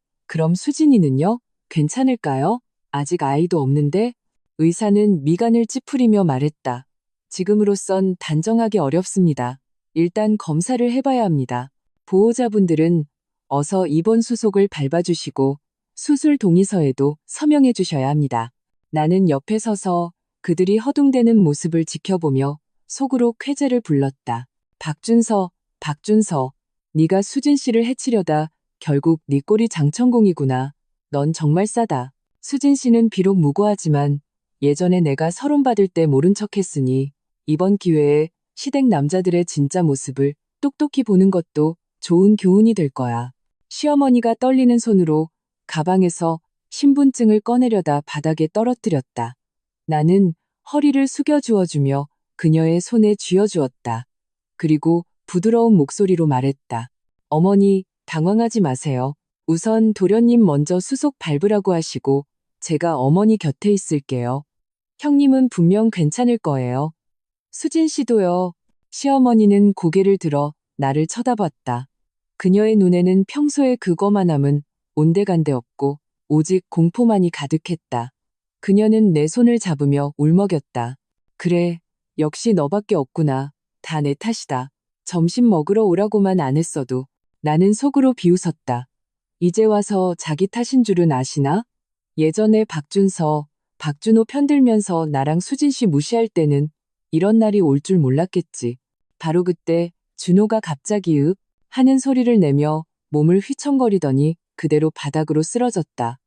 수진이는요? 괜찮을까요? 아직 아이도 없는데? 의사는 미간을 찌푸리며 말했다. 지금으로선 단정하기 어렵습니다. 일단 검사를 해봐야 합니다. 보호자분들은 어서 입원 수속을 밟아주시고 수술 동의서에도 서명해 주셔야 합니다. 나는 옆에 서서 그들이 허둥대는 모습을 지켜보며 속으로 쾌재를 불렀다. 박준서, 네가 수진 씨를 해치려다 결국 네 꼴이 장천공이구나. 넌 정말 싸다. 수진 씨는 비록 무고하지만 예전에 내가 서론받을 때 모른 척했으니 이번 기회에 시댁 남자들의 진짜 모습을 똑똑히 보는 것도 좋은 교훈이 될 거야. 시어머니가 떨리는 손으로 가방에서 신분증을 꺼내려다 바닥에 떨어뜨렸다. 나는 허리를 숙여 주어주며 그녀의 손에 쥐어주었다. 그리고 부드러운 목소리로 말했다. 어머니, 당황하지 마세요. 우선 도련님 먼저 수속 밟으라고 하시고 제가 어머니 곁에 있을게요. 형님은 분명 괜찮을 거예요. 수진 씨도요. 시어머니는 고개를 들어 나를 쳐다봤다. 그녀의 눈에는 평소의 그거만함은 온데간데 없고 오직 공포만이 가득했다. 그녀는 내 손을 잡으며 울먹였다. 그래, 역시 너밖에 없구나. 다 내 탓이다. 점심 먹으러 오라고만 안 했어도. 나는 속으로 비웃었다. 이제 와서 자기 탓인 줄은 아시나? 예전에 박준호 편들면서 나랑 수진 씨 무시할 때는 이런 날이 올 줄 몰랐겠지. 바로 그때 준호가 갑자기 읍 하는 소리를 내며 몸을 휘청거리더니 그대로 바닥으로 쓰러졌다.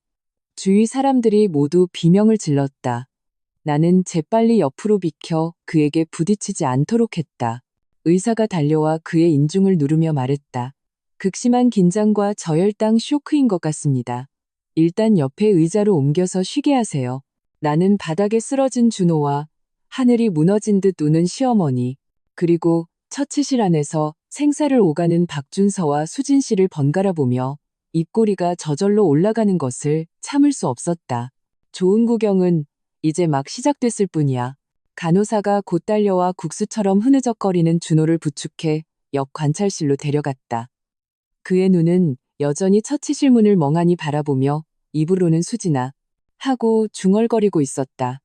주위 사람들이 모두 비명을 질렀다. 나는 재빨리 옆으로 비켜 그에게 부딪히지 않도록 했다. 의사가 달려와 그의 인중을 누르며 말했다. 극심한 긴장과 저혈당 쇼크인 것 같습니다. 일단 옆에 의자로 옮겨서 쉬게 하세요. 나는 바닥에 쓰러진 준호와 하늘이 무너진 듯 우는 시어머니, 그리고 처치실 안에서 생사를 오가는 박준서와 수진 씨를 번갈아 보며 입꼬리가 저절로 올라가는 것을 참을 수 없었다. 좋은 구경은 이제 막 시작됐을 뿐이야. 간호사가 곧 달려와 국수처럼 흐느적거리는 준호를 부축해 옆 관찰실로 데려갔다. 그의 눈은 여전히 처치실 문을 멍하니 바라보며 입으로는 수진아 하고 중얼거리고 있었다.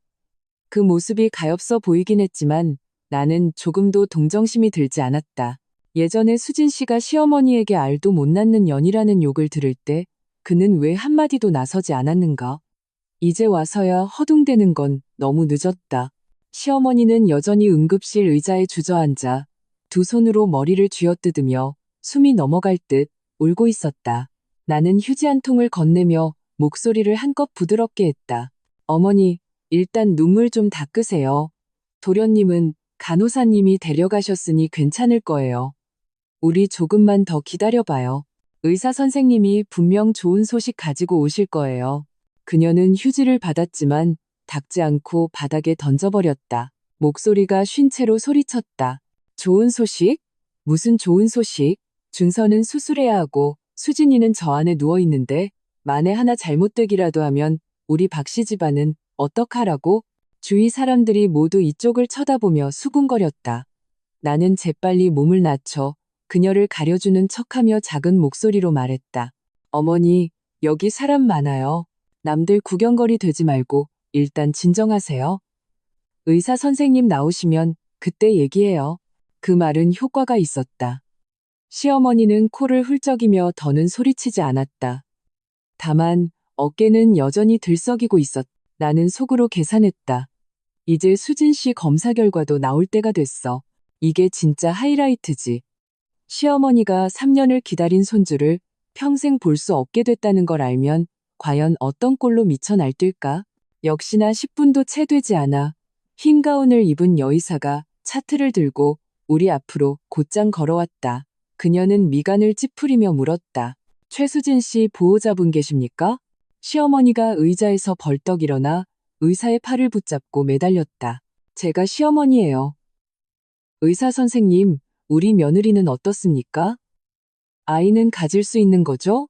그 모습이 가엾어 보이긴 했지만 나는 조금도 동정심이 들지 않았다. 예전에 수진 씨가 시어머니에게 알도 못 낳는 년이라는 욕을 들을 때 그는 왜 한마디도 나서지 않았는가? 이제 와서야 허둥대는 건 너무 늦었다. 시어머니는 여전히 응급실 의자에 주저앉아 두 손으로 머리를 쥐어뜯으며 숨이 넘어갈 듯 울고 있었다. 나는 휴지 한 통을 건네며 목소리를 한껏 부드럽게 했다. 어머니, 일단 눈물 좀 닦으세요. 도련님은 간호사님이 데려가셨으니 괜찮을 거예요. 우리 조금만 더 기다려봐요. 의사 선생님이 분명 좋은 소식 가지고 오실 거예요. 그녀는 휴지를 받았지만 닦지 않고 바닥에 던져버렸다. 목소리가 쉰 채로 소리쳤다. 좋은 소식? 무슨 좋은 소식? 준서는 수술해야 하고 수진이는 저 안에 누워있는데 만에 하나 잘못되기라도 하면 우리 박씨 집안은 어떡하라고? 주위 사람들이 모두 이쪽을 쳐다보며 수군거렸다. 나는 재빨리 몸을 낮춰 그녀를 가려주는 척하며 작은 목소리로 말했다. 어머니, 여기 사람 많아요. 남들 구경거리 되지 말고 일단 진정하세요. 의사 선생님 나오시면 그때 얘기해요. 그 말은 효과가 있었다. 시어머니는 코를 훌쩍이며 더는 소리치지 않았다. 다만 어깨는 여전히 들썩이고 있었다. 나는 속으로 계산했다. 이제 수진 씨 검사 결과도 나올 때가 됐어. 이게 진짜 하이라이트지. 시어머니가 3년을 기다린 손주를 평생 볼 수 없게 됐다는 걸 알면 과연 어떤 꼴로 미쳐 날뛸까? 역시나 10분도 채 되지 않아 흰 가운을 입은 여의사가 차트를 들고 우리 앞으로 곧장 걸어왔다. 그녀는 미간을 찌푸리며 물었다. 최수진 씨 보호자분 계십니까? 시어머니가 의자에서 벌떡 일어나 의사의 팔을 붙잡고 매달렸다. 제가 시어머니예요. 의사 선생님, 우리 며느리는 어떻습니까? 아이는 가질 수 있는 거죠?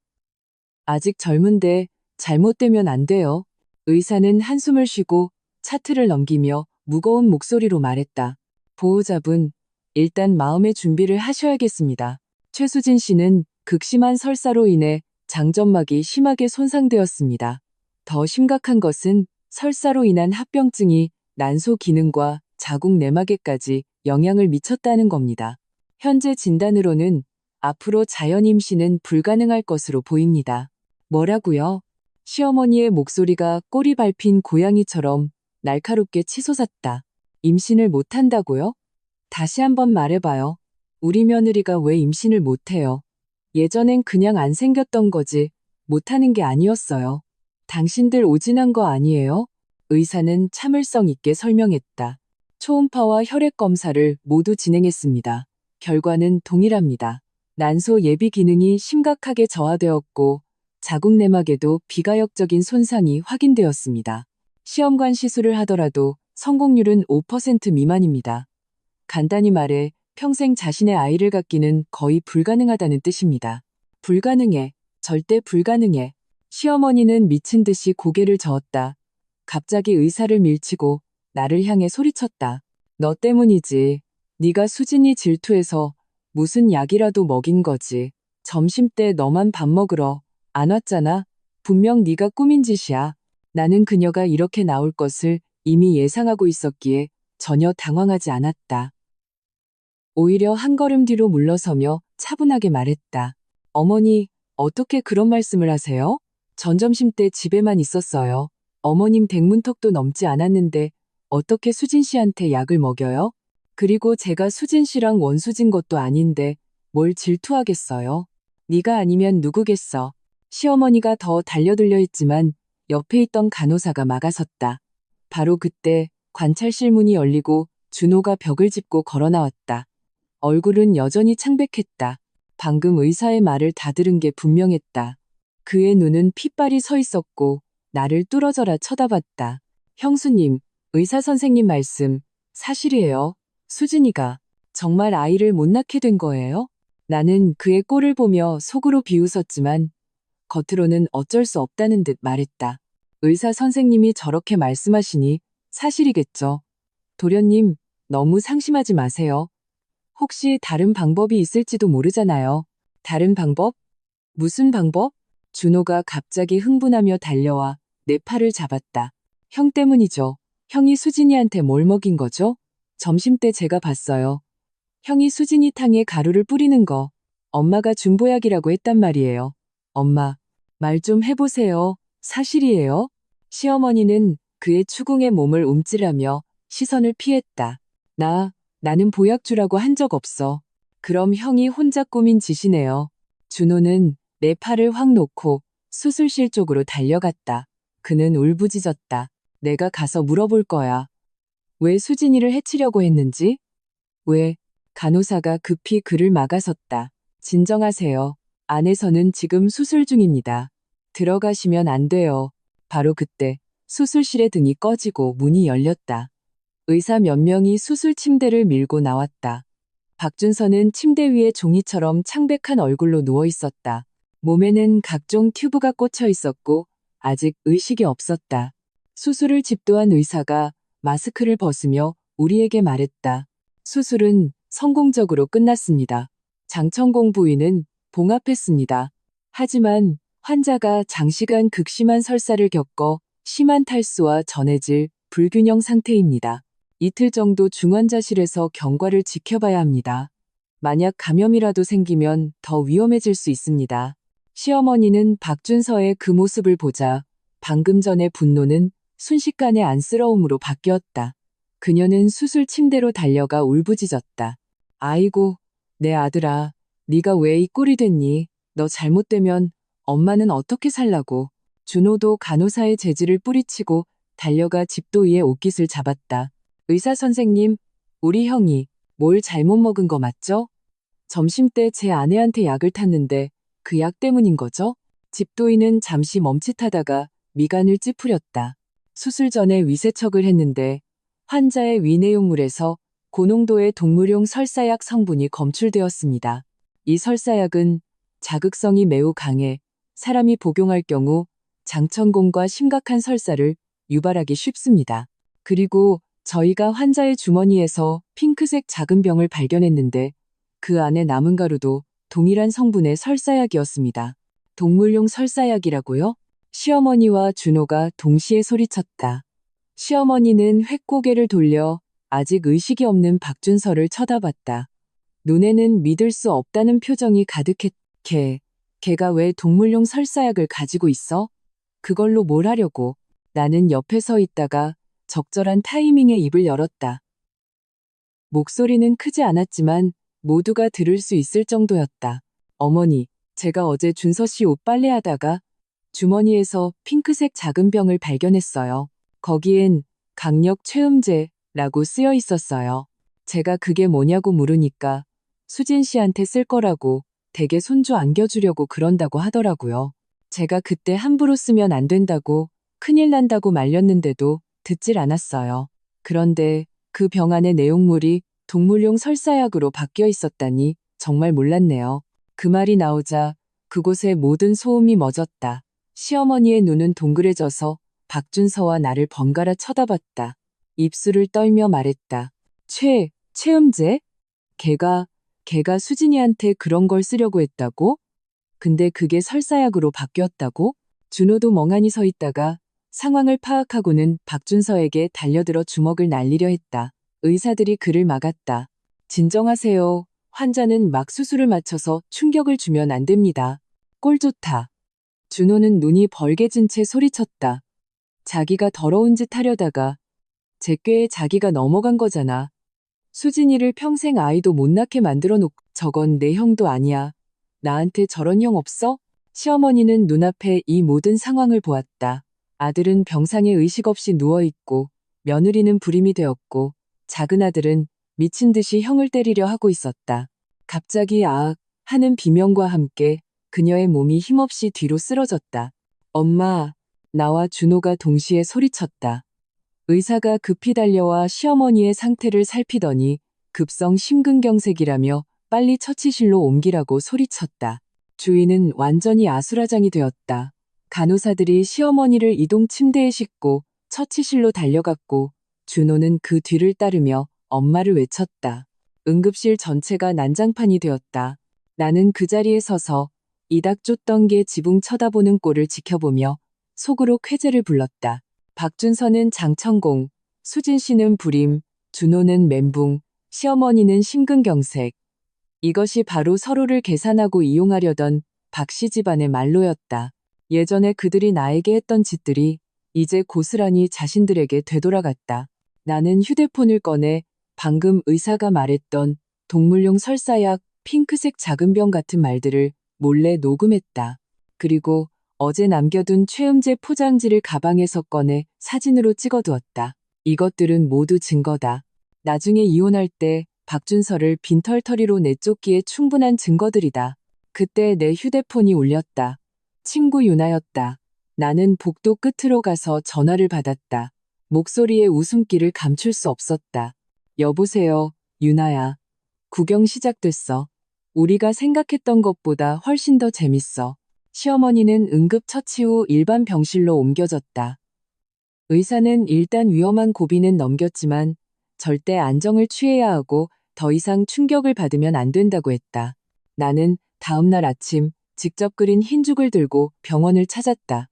아직 젊은데 잘못되면 안 돼요. 의사는 한숨을 쉬고 차트를 넘기며 무거운 목소리로 말했다. 보호자분, 일단 마음의 준비를 하셔야겠습니다. 최수진 씨는 극심한 설사로 인해 장점막이 심하게 손상되었습니다. 더 심각한 것은 설사로 인한 합병증이 난소 기능과 자궁 내막에까지 영향을 미쳤다는 겁니다. 현재 진단으로는 앞으로 자연 임신은 불가능할 것으로 보입니다. 뭐라고요? 시어머니의 목소리가 꼬리 밟힌 고양이처럼 날카롭게 치솟았다. 임신을 못한다고요? 다시 한번 말해봐요. 우리 며느리가 왜 임신을 못해요? 예전엔 그냥 안 생겼던 거지 못하는 게 아니었어요. 당신들 오진한 거 아니에요? 의사는 참을성 있게 설명했다. 초음파와 혈액 검사를 모두 진행했습니다. 결과는 동일합니다. 난소 예비 기능이 심각하게 저하되었고 자궁 내막에도 비가역적인 손상이 확인되었습니다. 시험관 시술을 하더라도 성공률은 5% 미만입니다. 간단히 말해 평생 자신의 아이를 갖기는 거의 불가능하다는 뜻입니다. 불가능해. 절대 불가능해. 시어머니는 미친 듯이 고개를 저었다. 갑자기 의사를 밀치고 나를 향해 소리쳤다. 너 때문이지. 네가 수진이 질투해서 무슨 약이라도 먹인 거지. 점심때 너만 밥 먹으러 안 왔잖아. 분명 네가 꾸민 짓이야. 나는 그녀가 이렇게 나올 것을 이미 예상하고 있었기에 전혀 당황하지 않았다. 오히려 한 걸음 뒤로 물러서며 차분하게 말했다. 어머니, 어떻게 그런 말씀을 하세요? 전 점심 때 집에만 있었어요. 어머님 대문턱도 넘지 않았는데 어떻게 수진 씨한테 약을 먹여요? 그리고 제가 수진 씨랑 원수진 것도 아닌데 뭘 질투하겠어요? 네가 아니면 누구겠어. 시어머니가 더 달려들려 했지만 옆에 있던 간호사가 막아섰다. 바로 그때 관찰실 문이 열리고 준호가 벽을 짚고 걸어 나왔다. 얼굴은 여전히 창백했다. 방금 의사의 말을 다 들은 게 분명했다. 그의 눈은 핏발이 서 있었고 나를 뚫어져라 쳐다봤다. 형수님, 의사 선생님 말씀 사실이에요. 수진이가 정말 아이를 못 낳게 된 거예요? 나는 그의 꼴을 보며 속으로 비웃었지만 겉으로는 어쩔 수 없다는 듯 말했다. 의사 선생님이 저렇게 말씀하시니 사실이겠죠. 도련님, 너무 상심하지 마세요. 혹시 다른 방법이 있을지도 모르잖아요. 다른 방법? 무슨 방법? 준호가 갑자기 흥분하며 달려와 내 팔을 잡았다. 형 때문이죠. 형이 수진이한테 뭘 먹인 거죠? 점심때 제가 봤어요. 형이 수진이 탕에 가루를 뿌리는 거. 엄마가 준 보약이라고 했단 말이에요. 엄마, 말 좀 해보세요. 사실이에요? 시어머니는 그의 추궁의 몸을 움찔하며 시선을 피했다. 나는 보약주라고 한 적 없어. 그럼 형이 혼자 꾸민 짓이네요. 준호는 내 팔을 확 놓고 수술실 쪽으로 달려갔다. 그는 울부짖었다. 내가 가서 물어볼 거야. 왜 수진이를 해치려고 했는지? 왜? 간호사가 급히 그를 막아섰다. 진정하세요. 안에서는 지금 수술 중입니다. 들어가시면 안 돼요. 바로 그때 수술실의 등이 꺼지고 문이 열렸다. 의사 몇 명이 수술 침대를 밀고 나왔다. 박준서는 침대 위에 종이처럼 창백한 얼굴로 누워 있었다. 몸에는 각종 튜브가 꽂혀 있었고 아직 의식이 없었다. 수술을 집도한 의사가 마스크를 벗으며 우리에게 말했다. 수술은 성공적으로 끝났습니다. 장천공 부위는 봉합했습니다. 하지만 환자가 장시간 극심한 설사를 겪어 심한 탈수와 전해질 불균형 상태입니다. 이틀 정도 중환자실에서 경과를 지켜봐야 합니다. 만약 감염이라도 생기면 더 위험해질 수 있습니다. 시어머니는 박준서의 그 모습을 보자 방금 전의 분노는 순식간에 안쓰러움으로 바뀌었다. 그녀는 수술 침대로 달려가 울부짖었다. 아이고, 내 아들아, 네가 왜 이 꼴이 됐니? 너 잘못되면 엄마는 어떻게 살라고. 준호도 간호사의 재질을 뿌리치고 달려가 집도이의 옷깃을 잡았다. 의사 선생님, 우리 형이 뭘 잘못 먹은 거 맞죠? 점심때 제 아내한테 약을 탔는데 그 약 때문인 거죠? 집도이는 잠시 멈칫하다가 미간을 찌푸렸다. 수술 전에 위세척을 했는데 환자의 위내용물에서 고농도의 동물용 설사약 성분이 검출되었습니다. 이 설사약은 자극성이 매우 강해 사람이 복용할 경우 장천공과 심각한 설사를 유발하기 쉽습니다. 그리고 저희가 환자의 주머니에서 핑크색 작은 병을 발견했는데 그 안에 남은 가루도 동일한 성분의 설사약이었습니다. 동물용 설사약이라고요? 시어머니와 준호가 동시에 소리쳤다. 시어머니는 획고개를 돌려 아직 의식이 없는 박준서를 쳐다봤다. 눈에는 믿을 수 없다는 표정이 가득했. 걔가 왜 동물용 설사약을 가지고 있어? 그걸로 뭘 하려고? 나는 옆에 서 있다가 적절한 타이밍에 입을 열었다. 목소리는 크지 않았지만 모두가 들을 수 있을 정도였다. 어머니, 제가 어제 준서 씨 옷 빨래하다가 주머니에서 핑크색 작은 병을 발견했어요. 거기엔 강력 최음제라고 쓰여 있었어요. 제가 그게 뭐냐고 물으니까 수진 씨한테 쓸 거라고 댁에 손주 안겨주려고 그런다고 하더라고요. 제가 그때 함부로 쓰면 안 된다고 큰일 난다고 말렸는데도 듣질 않았어요. 그런데 그 병 안의 내용물이 동물용 설사약으로 바뀌어 있었다니 정말 몰랐네요. 그 말이 나오자 그곳에 모든 소음이 멎었다. 시어머니의 눈은 동그래져서 박준서와 나를 번갈아 쳐다봤다. 입술을 떨며 말했다. 최음제? 걔가 수진이한테 그런 걸 쓰려고 했다고? 근데 그게 설사약으로 바뀌었다고? 준호도 멍하니 서 있다가 상황을 파악하고는 박준서에게 달려들어 주먹을 날리려 했다. 의사들이 그를 막았다. 진정하세요. 환자는 막 수술을 마쳐서 충격을 주면 안 됩니다. 꼴 좋다. 준호는 눈이 벌개진 채 소리쳤다. 자기가 더러운 짓 하려다가 제 꾀에 자기가 넘어간 거잖아. 수진이를 평생 아이도 못 낳게 만들어 놓고 저건 내 형도 아니야. 나한테 저런 형 없어? 시어머니는 눈앞에 이 모든 상황을 보았다. 아들은 병상에 의식 없이 누워있고 며느리는 불임이 되었고 작은 아들은 미친 듯이 형을 때리려 하고 있었다. 갑자기 아악 하는 비명과 함께 그녀의 몸이 힘없이 뒤로 쓰러졌다. 엄마, 나와 준호가 동시에 소리쳤다. 의사가 급히 달려와 시어머니의 상태를 살피더니 급성 심근경색이라며 빨리 처치실로 옮기라고 소리쳤다. 주위는 완전히 아수라장이 되었다. 간호사들이 시어머니를 이동 침대에 싣고 처치실로 달려갔고 준호는 그 뒤를 따르며 엄마를 외쳤다. 응급실 전체가 난장판이 되었다. 나는 그 자리에 서서 이닥 쫓던 게 지붕 쳐다보는 꼴을 지켜보며 속으로 쾌재를 불렀다. 박준서는 장천공, 수진 씨는 불임, 준호는 멘붕, 시어머니는 심근경색. 이것이 바로 서로를 계산하고 이용하려던 박씨 집안의 말로였다. 예전에 그들이 나에게 했던 짓들이 이제 고스란히 자신들에게 되돌아갔다. 나는 휴대폰을 꺼내 방금 의사가 말했던 동물용 설사약, 핑크색 작은 병 같은 말들을 몰래 녹음했다. 그리고 어제 남겨둔 최음제 포장지를 가방에서 꺼내 사진으로 찍어두었다. 이것들은 모두 증거다. 나중에 이혼할 때 박준서를 빈털터리로 내쫓기에 충분한 증거들이다. 그때 내 휴대폰이 울렸다. 친구 유나였다. 나는 복도 끝으로 가서 전화를 받았다. 목소리에 웃음기를 감출 수 없었다. 여보세요, 유나야. 구경 시작됐어. 우리가 생각했던 것보다 훨씬 더 재밌어. 시어머니는 응급처치 후 일반 병실로 옮겨졌다. 의사는 일단 위험한 고비는 넘겼지만 절대 안정을 취해야 하고 더 이상 충격을 받으면 안 된다고 했다. 나는 다음 날 아침 직접 끓인 흰죽을 들고 병원을 찾았다.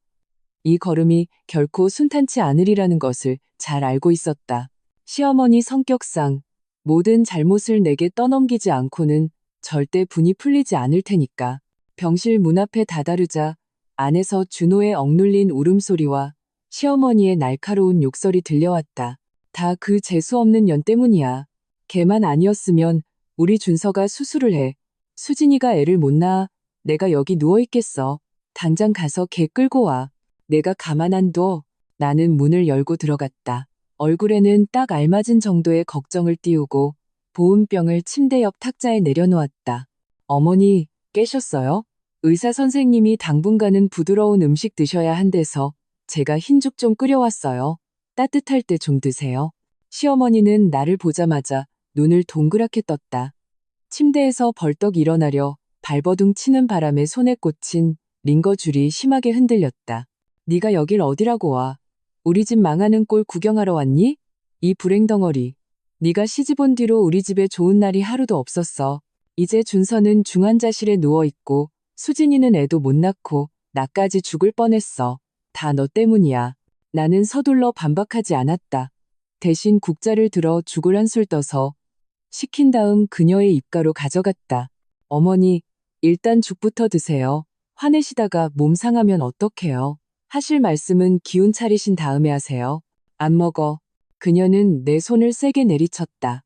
이 걸음이 결코 순탄치 않으리라는 것을 잘 알고 있었다. 시어머니 성격상 모든 잘못을 내게 떠넘기지 않고는 절대 분이 풀리지 않을 테니까. 병실 문 앞에 다다르자 안에서 준호의 억눌린 울음소리와 시어머니의 날카로운 욕설이 들려왔다. 다 그 재수없는 년 때문이야. 걔만 아니었으면 우리 준서가 수술을 해. 수진이가 애를 못 낳아. 내가 여기 누워있겠어. 당장 가서 걔 끌고 와. 내가 가만 안 둬. 나는 문을 열고 들어갔다. 얼굴에는 딱 알맞은 정도의 걱정을 띄우고 보온병을 침대 옆 탁자에 내려놓았다. 어머니, 깨셨어요? 의사 선생님이 당분간은 부드러운 음식 드셔야 한대서 제가 흰죽 좀 끓여왔어요. 따뜻할 때 좀 드세요. 시어머니는 나를 보자마자 눈을 동그랗게 떴다. 침대에서 벌떡 일어나려 발버둥 치는 바람에 손에 꽂힌 링거줄이 심하게 흔들렸다. 네가 여길 어디라고 와? 우리 집 망하는 꼴 구경하러 왔니? 이 불행덩어리. 네가 시집 온 뒤로 우리 집에 좋은 날이 하루도 없었어. 이제 준서는 중환자실에 누워있고 수진이는 애도 못 낳고 나까지 죽을 뻔했어. 다 너 때문이야. 나는 서둘러 반박하지 않았다. 대신 국자를 들어 죽을 한술 떠서 식힌 다음 그녀의 입가로 가져갔다. 어머니, 일단 죽부터 드세요. 화내시다가 몸 상하면 어떡해요. 하실 말씀은 기운 차리신 다음에 하세요. 안 먹어. 그녀는 내 손을 세게 내리쳤다.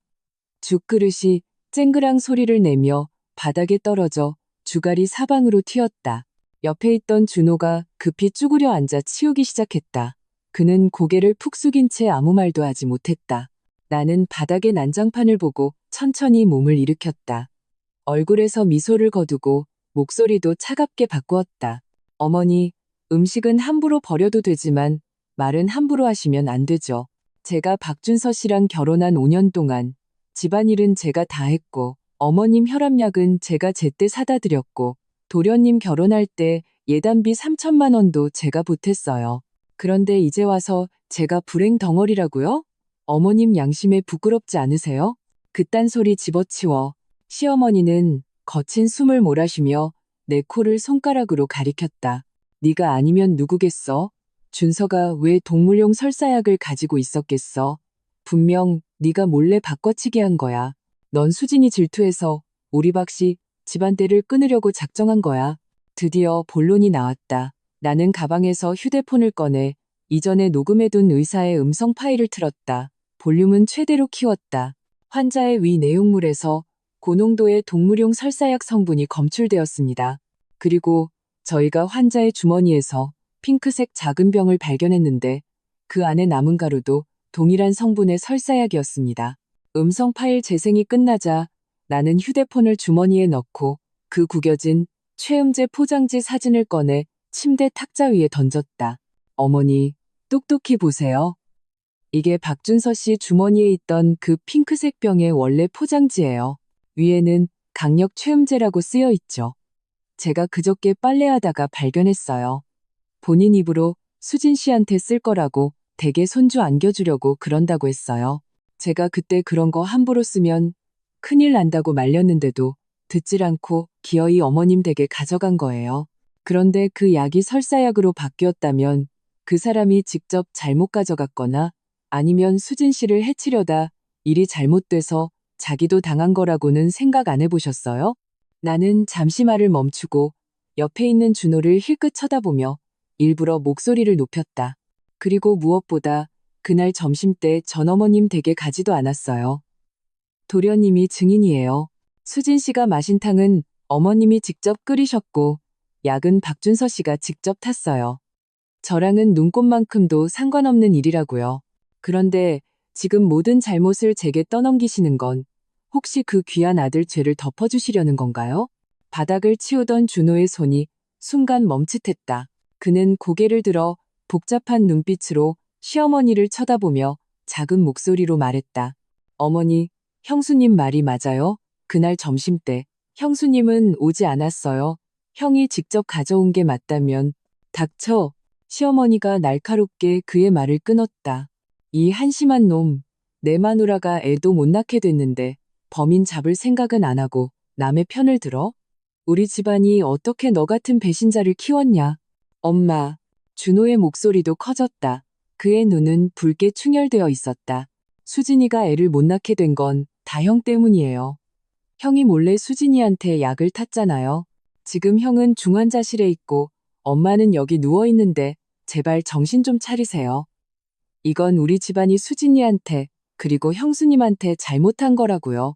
죽그릇이 쨍그랑 소리를 내며 바닥에 떨어져 주갈이 사방으로 튀었다. 옆에 있던 준호가 급히 쭈그려 앉아 치우기 시작했다. 그는 고개를 푹 숙인 채 아무 말도 하지 못했다. 나는 바닥의 난장판을 보고 천천히 몸을 일으켰다. 얼굴에서 미소를 거두고 목소리도 차갑게 바꾸었다. 어머니, 음식은 함부로 버려도 되지만 말은 함부로 하시면 안 되죠. 제가 박준서 씨랑 결혼한 5년 동안 집안일은 제가 다 했고 어머님 혈압약은 제가 제때 사다 드렸고 도련님 결혼할 때 예단비 3천만 원도 제가 보탰어요. 그런데 이제 와서 제가 불행 덩어리라고요? 어머님 양심에 부끄럽지 않으세요? 그딴 소리 집어치워. 시어머니는 거친 숨을 몰아쉬며 내 코를 손가락으로 가리켰다. 네가 아니면 누구겠어? 준서가 왜 동물용 설사약을 가지고 있었겠어? 분명 네가 몰래 바꿔치기 한 거야. 넌 수진이 질투해서 우리 박씨 집안대를 끊으려고 작정한 거야. 드디어 본론이 나왔다. 나는 가방에서 휴대폰을 꺼내 이전에 녹음해둔 의사의 음성 파일을 틀었다. 볼륨은 최대로 키웠다. 환자의 위 내용물에서 고농도의 동물용 설사약 성분이 검출되었습니다. 그리고 저희가 환자의 주머니에서 핑크색 작은 병을 발견했는데 그 안에 남은 가루도 동일한 성분의 설사약이었습니다. 음성 파일 재생이 끝나자 나는 휴대폰을 주머니에 넣고 그 구겨진 최음제 포장지 사진을 꺼내 침대 탁자 위에 던졌다. 어머니, 똑똑히 보세요. 이게 박준서 씨 주머니에 있던 그 핑크색 병의 원래 포장지예요. 위에는 강력 최음제라고 쓰여 있죠. 제가 그저께 빨래하다가 발견했어요. 본인 입으로 수진 씨한테 쓸 거라고 댁에 손주 안겨주려고 그런다고 했어요. 제가 그때 그런 거 함부로 쓰면 큰일 난다고 말렸는데도 듣질 않고 기어이 어머님 댁에 가져간 거예요. 그런데 그 약이 설사약으로 바뀌었다면 그 사람이 직접 잘못 가져갔거나 아니면 수진 씨를 해치려다 일이 잘못돼서 자기도 당한 거라고는 생각 안 해보셨어요? 나는 잠시 말을 멈추고 옆에 있는 준호를 힐끗 쳐다보며 일부러 목소리를 높였다. 그리고 무엇보다 그날 점심때 전어머님 댁에 가지도 않았어요. 도련님이 증인이에요. 수진 씨가 마신 탕은 어머님이 직접 끓이셨고 약은 박준서 씨가 직접 탔어요. 저랑은 눈꼽만큼도 상관없는 일이라고요. 그런데 지금 모든 잘못을 제게 떠넘기시는 건 혹시 그 귀한 아들 죄를 덮어주시려는 건가요? 바닥을 치우던 준호의 손이 순간 멈칫했다. 그는 고개를 들어 복잡한 눈빛으로 시어머니를 쳐다보며 작은 목소리로 말했다. 어머니, 형수님 말이 맞아요? 그날 점심때 형수님은 오지 않았어요. 형이 직접 가져온 게 맞다면 닥쳐. 시어머니가 날카롭게 그의 말을 끊었다. 이 한심한 놈, 내 마누라가 애도 못 낳게 됐는데 범인 잡을 생각은 안 하고 남의 편을 들어? 우리 집안이 어떻게 너 같은 배신자를 키웠냐? 엄마, 준호의 목소리도 커졌다. 그의 눈은 붉게 충혈되어 있었다. 수진이가 애를 못 낳게 된 건 다 형 때문이에요. 형이 몰래 수진이한테 약을 탔잖아요. 지금 형은 중환자실에 있고 엄마는 여기 누워있는데 제발 정신 좀 차리세요. 이건 우리 집안이 수진이한테 그리고 형수님한테 잘못한 거라고요.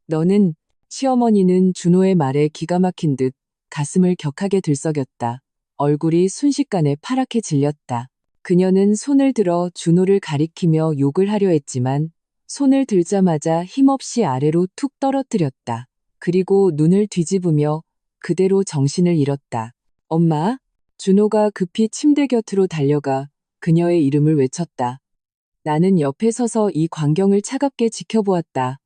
너는 시어머니는 준호의 말에 기가 막힌 듯 가슴을 격하게 들썩였다. 얼굴이 순식간에 파랗게 질렸다. 그녀는 손을 들어 준호를 가리키며 욕을 하려 했지만 손을 들자마자 힘없이 아래로 툭 떨어뜨렸다. 그리고 눈을 뒤집으며 그대로 정신을 잃었다. 엄마? 준호가 급히 침대 곁으로 달려가 그녀의 이름을 외쳤다. 나는 옆에 서서 이 광경을 차갑게 지켜보았다.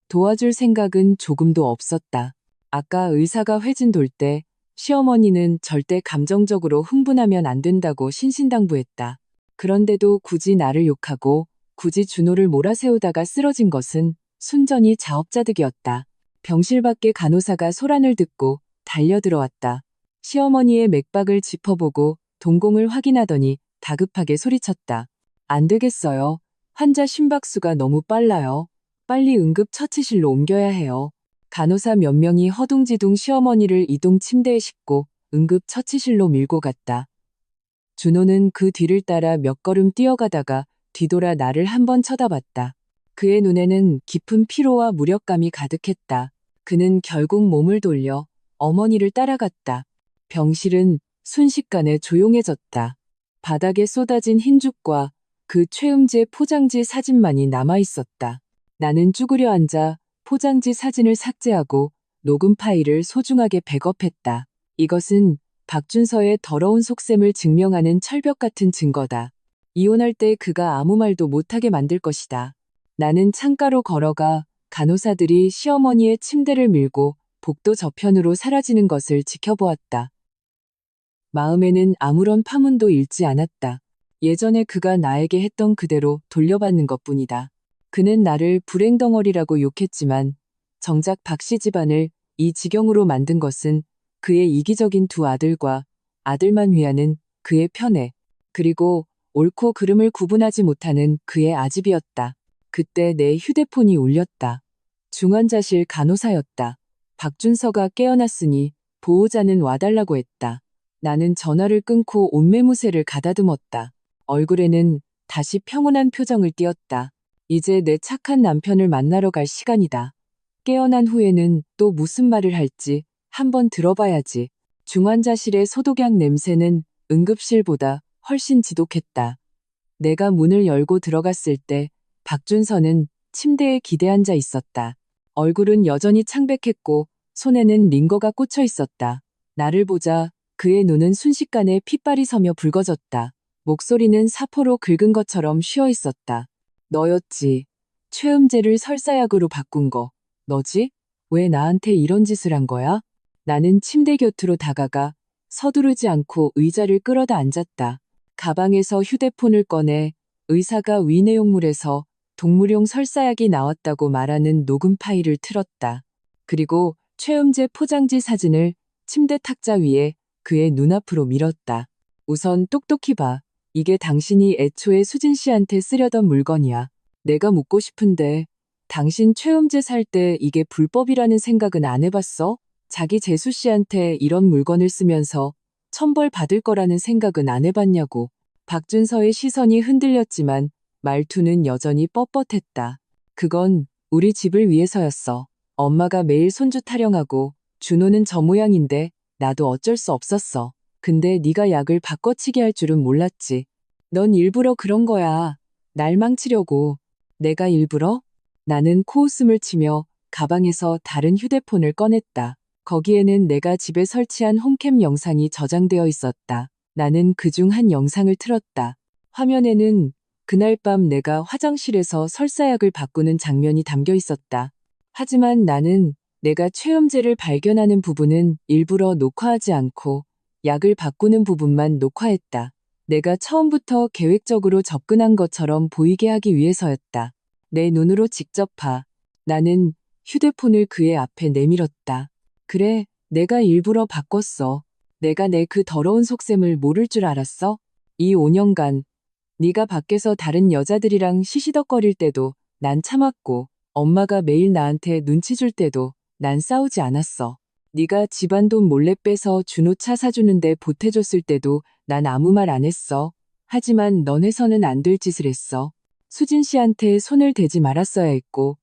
도와줄 생각은 조금도 없었다. 아까 의사가 회진 돌 때 시어머니는 절대 감정적으로 흥분하면 안 된다고 신신당부했다. 그런데도 굳이 나를 욕하고 굳이 준호를 몰아세우다가 쓰러진 것은 순전히 자업자득이었다. 병실 밖에 간호사가 소란을 듣고 달려들어왔다. 시어머니의 맥박을 짚어보고 동공을 확인하더니 다급하게 소리쳤다. 안 되겠어요. 환자 심박수가 너무 빨라요. 빨리 응급처치실로 옮겨야 해요. 간호사 몇 명이 허둥지둥 시어머니를 이동 침대에 싣고 응급처치실로 밀고 갔다. 준호는 그 뒤를 따라 몇 걸음 뛰어가다가 뒤돌아 나를 한번 쳐다봤다. 그의 눈에는 깊은 피로와 무력감이 가득했다. 그는 결국 몸을 돌려 어머니를 따라갔다. 병실은 순식간에 조용해졌다. 바닥에 쏟아진 흰죽과 그 최음재 포장지 사진만이 남아있었다. 나는 쭈그려 앉아 포장지 사진을 삭제하고 녹음 파일을 소중하게 백업했다. 이것은 박준서의 더러운 속셈을 증명하는 철벽 같은 증거다. 이혼할 때 그가 아무 말도 못하게 만들 것이다. 나는 창가로 걸어가 간호사들이 시어머니의 침대를 밀고 복도 저편으로 사라지는 것을 지켜보았다. 마음에는 아무런 파문도 일지 않았다. 예전에 그가 나에게 했던 그대로 돌려받는 것뿐이다. 그는 나를 불행덩어리라고 욕했지만 정작 박씨 집안을 이 지경으로 만든 것은 그의 이기적인 두 아들과 아들만 위하는 그의 편애, 그리고 옳고 그름을 구분하지 못하는 그의 아집이었다. 그때 내 휴대폰이 울렸다. 중환자실 간호사였다. 박준서가 깨어났으니 보호자는 와달라고 했다. 나는 전화를 끊고 옷매무새를 가다듬었다. 얼굴에는 다시 평온한 표정을 띄었다. 이제 내 착한 남편을 만나러 갈 시간이다. 깨어난 후에는 또 무슨 말을 할지 한번 들어봐야지. 중환자실의 소독약 냄새는 응급실보다 훨씬 지독했다. 내가 문을 열고 들어갔을 때 박준서는 침대에 기대앉아 있었다. 얼굴은 여전히 창백했고 손에는 링거가 꽂혀 있었다. 나를 보자 그의 눈은 순식간에 핏발이 서며 붉어졌다. 목소리는 사포로 긁은 것처럼 쉬어 있었다. 너였지. 최음재를 설사약으로 바꾼 거. 너지? 왜 나한테 이런 짓을 한 거야? 나는 침대 곁으로 다가가 서두르지 않고 의자를 끌어다 앉았다. 가방에서 휴대폰을 꺼내 의사가 위내용물에서 동물용 설사약이 나왔다고 말하는 녹음 파일을 틀었다. 그리고 최음재 포장지 사진을 침대 탁자 위에 그의 눈앞으로 밀었다. 우선 똑똑히 봐. 이게 당신이 애초에 수진 씨한테 쓰려던 물건이야. 내가 묻고 싶은데 당신 최음재 살 때 이게 불법이라는 생각은 안 해봤어? 자기 재수 씨한테 이런 물건을 쓰면서 천벌 받을 거라는 생각은 안 해봤냐고. 박준서의 시선이 흔들렸지만 말투는 여전히 뻣뻣했다. 그건 우리 집을 위해서였어. 엄마가 매일 손주 타령하고 준호는 저 모양인데 나도 어쩔 수 없었어. 근데 네가 약을 바꿔치기 할 줄은 몰랐지. 넌 일부러 그런 거야. 날 망치려고. 내가 일부러? 나는 코웃음을 치며 가방에서 다른 휴대폰을 꺼냈다. 거기에는 내가 집에 설치한 홈캠 영상이 저장되어 있었다. 나는 그중 한 영상을 틀었다. 화면에는 그날 밤 내가 화장실에서 설사약을 바꾸는 장면이 담겨 있었다. 하지만 나는 내가 최음재를 발견하는 부분은 일부러 녹화하지 않고 약을 바꾸는 부분만 녹화했다. 내가 처음부터 계획적으로 접근한 것처럼 보이게 하기 위해서였다. 내 눈으로 직접 봐. 나는 휴대폰을 그의 앞에 내밀었다. 그래, 내가 일부러 바꿨어. 내가 내 그 더러운 속셈을 모를 줄 알았어? 이 5년간 네가 밖에서 다른 여자들이랑 시시덕거릴 때도 난 참았고 엄마가 매일 나한테 눈치 줄 때도 난 싸우지 않았어. 네가 집안 돈 몰래 빼서 준호 차 사주는데 보태줬을 때도 난 아무 말 안 했어. 하지만 너네서는 안 될 짓을 했어. 수진 씨한테 손을 대지 말았어야 했고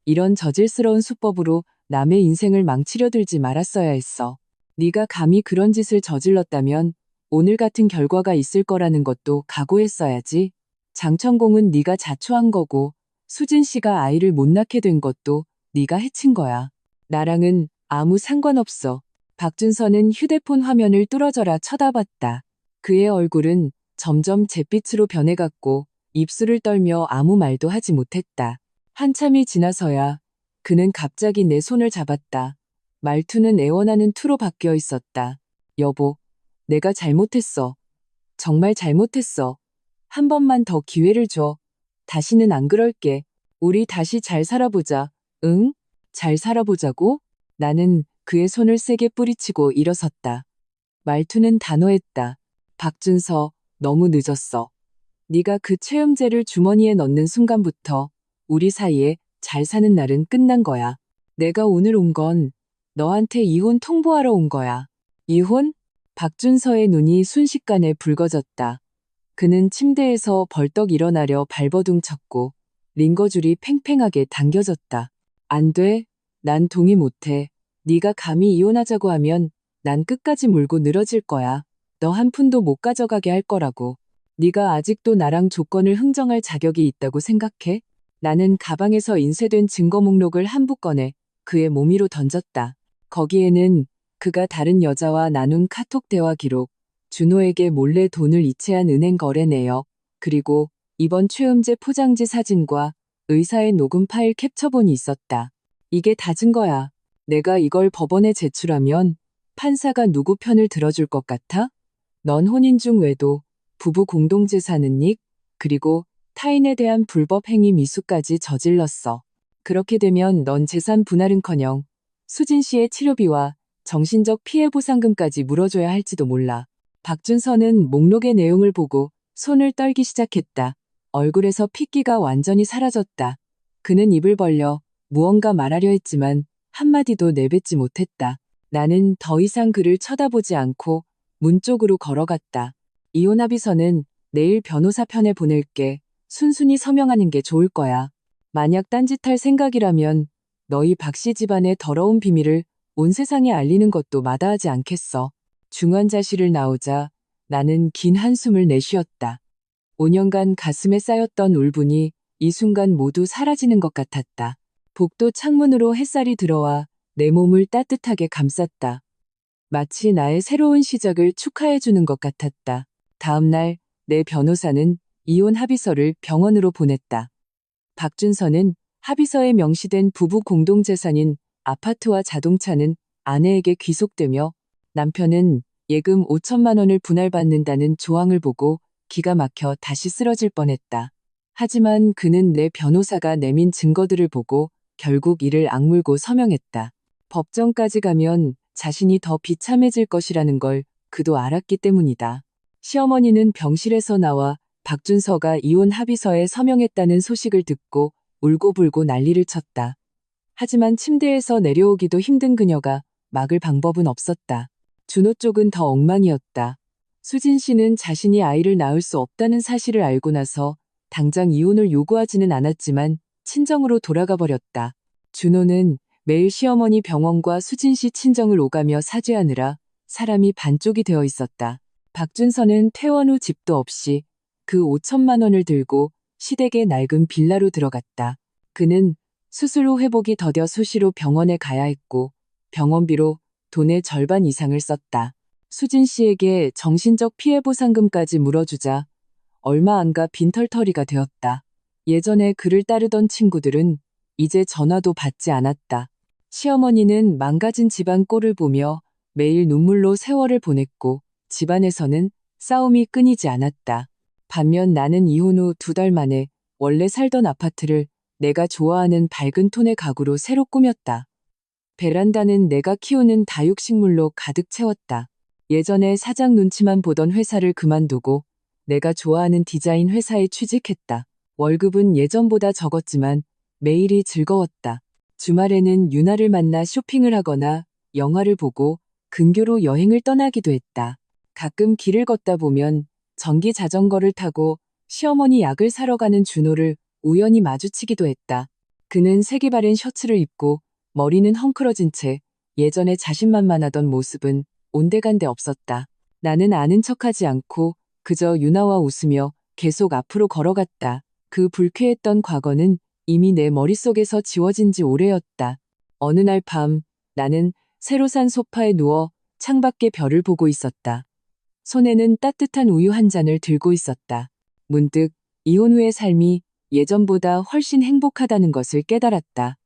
이런 저질스러운 수법으로 남의 인생을 망치려 들지 말았어야 했어. 네가 감히 그런 짓을 저질렀다면 오늘 같은 결과가 있을 거라는 것도 각오했어야지. 장천공은 네가 자초한 거고 수진 씨가 아이를 못 낳게 된 것도 네가 해친 거야. 나랑은 아무 상관없어. 박준서는 휴대폰 화면을 뚫어져라 쳐다봤다. 그의 얼굴은 점점 잿빛으로 변해갔고 입술을 떨며 아무 말도 하지 못했다. 한참이 지나서야 그는 갑자기 내 손을 잡았다. 말투는 애원하는 투로 바뀌어 있었다. 여보, 내가 잘못했어. 정말 잘못했어. 한 번만 더 기회를 줘. 다시는 안 그럴게. 우리 다시 잘 살아보자. 응? 잘 살아보자고? 나는 그의 손을 세게 뿌리치고 일어섰다. 말투는 단호했다. 박준서, 너무 늦었어. 네가 그 채음제를 주머니에 넣는 순간부터 우리 사이에 잘 사는 날은 끝난 거야. 내가 오늘 온 건 너한테 이혼 통보하러 온 거야. 이혼? 박준서의 눈이 순식간에 붉어졌다. 그는 침대에서 벌떡 일어나려 발버둥 쳤고 링거줄이 팽팽하게 당겨졌다. 안 돼. 난 동의 못해. 네가 감히 이혼하자고 하면 난 끝까지 물고 늘어질 거야. 너 한 푼도 못 가져가게 할 거라고. 네가 아직도 나랑 조건을 흥정할 자격이 있다고 생각해? 나는 가방에서 인쇄된 증거 목록을 한 부 꺼내 그의 몸 위로 던졌다. 거기에는 그가 다른 여자와 나눈 카톡 대화 기록, 준호에게 몰래 돈을 이체한 은행 거래 내역, 그리고 이번 최음제 포장지 사진과 의사의 녹음 파일 캡처본이 있었다. 이게 다 증거야. 내가 이걸 법원에 제출하면 판사가 누구 편을 들어줄 것 같아? 넌 혼인중 외도, 부부 공동재산은 닉, 그리고 타인에 대한 불법 행위 미수까지 저질렀어. 그렇게 되면 넌 재산 분할은커녕 수진 씨의 치료비와 정신적 피해 보상금까지 물어줘야 할지도 몰라. 박준서는 목록의 내용을 보고 손을 떨기 시작했다. 얼굴에서 핏기가 완전히 사라졌다. 그는 입을 벌려 무언가 말하려 했지만 한마디도 내뱉지 못했다. 나는 더 이상 그를 쳐다보지 않고 문 쪽으로 걸어갔다. 이혼 합의서는 내일 변호사 편에 보낼게. 순순히 서명하는 게 좋을 거야. 만약 딴짓할 생각이라면 너희 박씨 집안의 더러운 비밀을 온 세상에 알리는 것도 마다하지 않겠어. 중환자실을 나오자 나는 긴 한숨을 내쉬었다. 5년간 가슴에 쌓였던 울분이 이 순간 모두 사라지는 것 같았다. 복도 창문으로 햇살이 들어와 내 몸을 따뜻하게 감쌌다. 마치 나의 새로운 시작을 축하해주는 것 같았다. 다음 날 내 변호사는 이혼 합의서를 병원으로 보냈다. 박준서는 합의서에 명시된 부부 공동재산인 아파트와 자동차는 아내에게 귀속되며 남편은 예금 5천만 원을 분할받는다는 조항을 보고 기가 막혀 다시 쓰러질 뻔했다. 하지만 그는 내 변호사가 내민 증거들을 보고 결국 이를 악물고 서명했다. 법정까지 가면 자신이 더 비참해질 것이라는 걸 그도 알았기 때문이다. 시어머니는 병실에서 나와 박준서가 이혼 합의서에 서명했다는 소식을 듣고 울고불고 난리를 쳤다. 하지만 침대에서 내려오기도 힘든 그녀가 막을 방법은 없었다. 준호 쪽은 더 엉망이었다. 수진 씨는 자신이 아이를 낳을 수 없다는 사실을 알고 나서 당장 이혼을 요구하지는 않았지만 친정으로 돌아가 버렸다. 준호는 매일 시어머니 병원과 수진 씨 친정을 오가며 사죄하느라 사람이 반쪽이 되어 있었다. 박준서는 퇴원 후 집도 없이 그 5천만 원을 들고 시댁의 낡은 빌라로 들어갔다. 그는 수술 후 회복이 더뎌 수시로 병원에 가야 했고 병원비로 돈의 절반 이상을 썼다. 수진 씨에게 정신적 피해 보상금까지 물어주자 얼마 안가 빈털터리가 되었다. 예전에 그를 따르던 친구들은 이제 전화도 받지 않았다. 시어머니는 망가진 집안 꼴을 보며 매일 눈물로 세월을 보냈고 집안에서는 싸움이 끊이지 않았다. 반면 나는 이혼 후 2달 만에 원래 살던 아파트를 내가 좋아하는 밝은 톤의 가구로 새로 꾸몄다. 베란다는 내가 키우는 다육식물로 가득 채웠다. 예전에 사장 눈치만 보던 회사를 그만두고 내가 좋아하는 디자인 회사에 취직했다. 월급은 예전보다 적었지만 매일이 즐거웠다. 주말에는 유나를 만나 쇼핑을 하거나 영화를 보고 근교로 여행을 떠나기도 했다. 가끔 길을 걷다 보면 전기 자전거를 타고 시어머니 약을 사러 가는 준호를 우연히 마주치기도 했다. 그는 색이 바른 셔츠를 입고 머리는 헝클어진 채 예전에 자신만만하던 모습은 온데간데 없었다. 나는 아는 척하지 않고 그저 유나와 웃으며 계속 앞으로 걸어갔다. 그 불쾌했던 과거는 이미 내 머릿속에서 지워진 지 오래였다. 어느 날 밤 나는 새로 산 소파에 누워 창밖의 별을 보고 있었다. 손에는 따뜻한 우유 한 잔을 들고 있었다. 문득 이혼 후의 삶이 예전보다 훨씬 행복하다는 것을 깨달았다.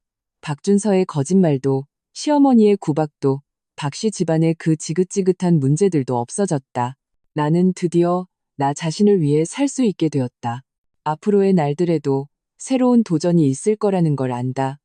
박준서의 거짓말도, 시어머니의 구박도, 박씨 집안의 그 지긋지긋한 문제들도 없어졌다. 나는 드디어 나 자신을 위해 살 수 있게 되었다. 앞으로의 날들에도 새로운 도전이 있을 거라는 걸 안다.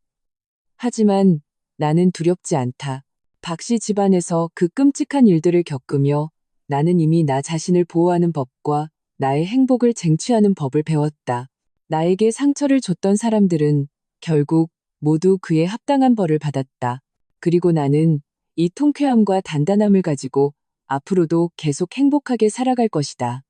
하지만 나는 두렵지 않다. 박씨 집안에서 그 끔찍한 일들을 겪으며 나는 이미 나 자신을 보호하는 법과 나의 행복을 쟁취하는 법을 배웠다. 나에게 상처를 줬던 사람들은 결국 모두 그에 합당한 벌을 받았다. 그리고 나는 이 통쾌함과 단단함을 가지고 앞으로도 계속 행복하게 살아갈 것이다.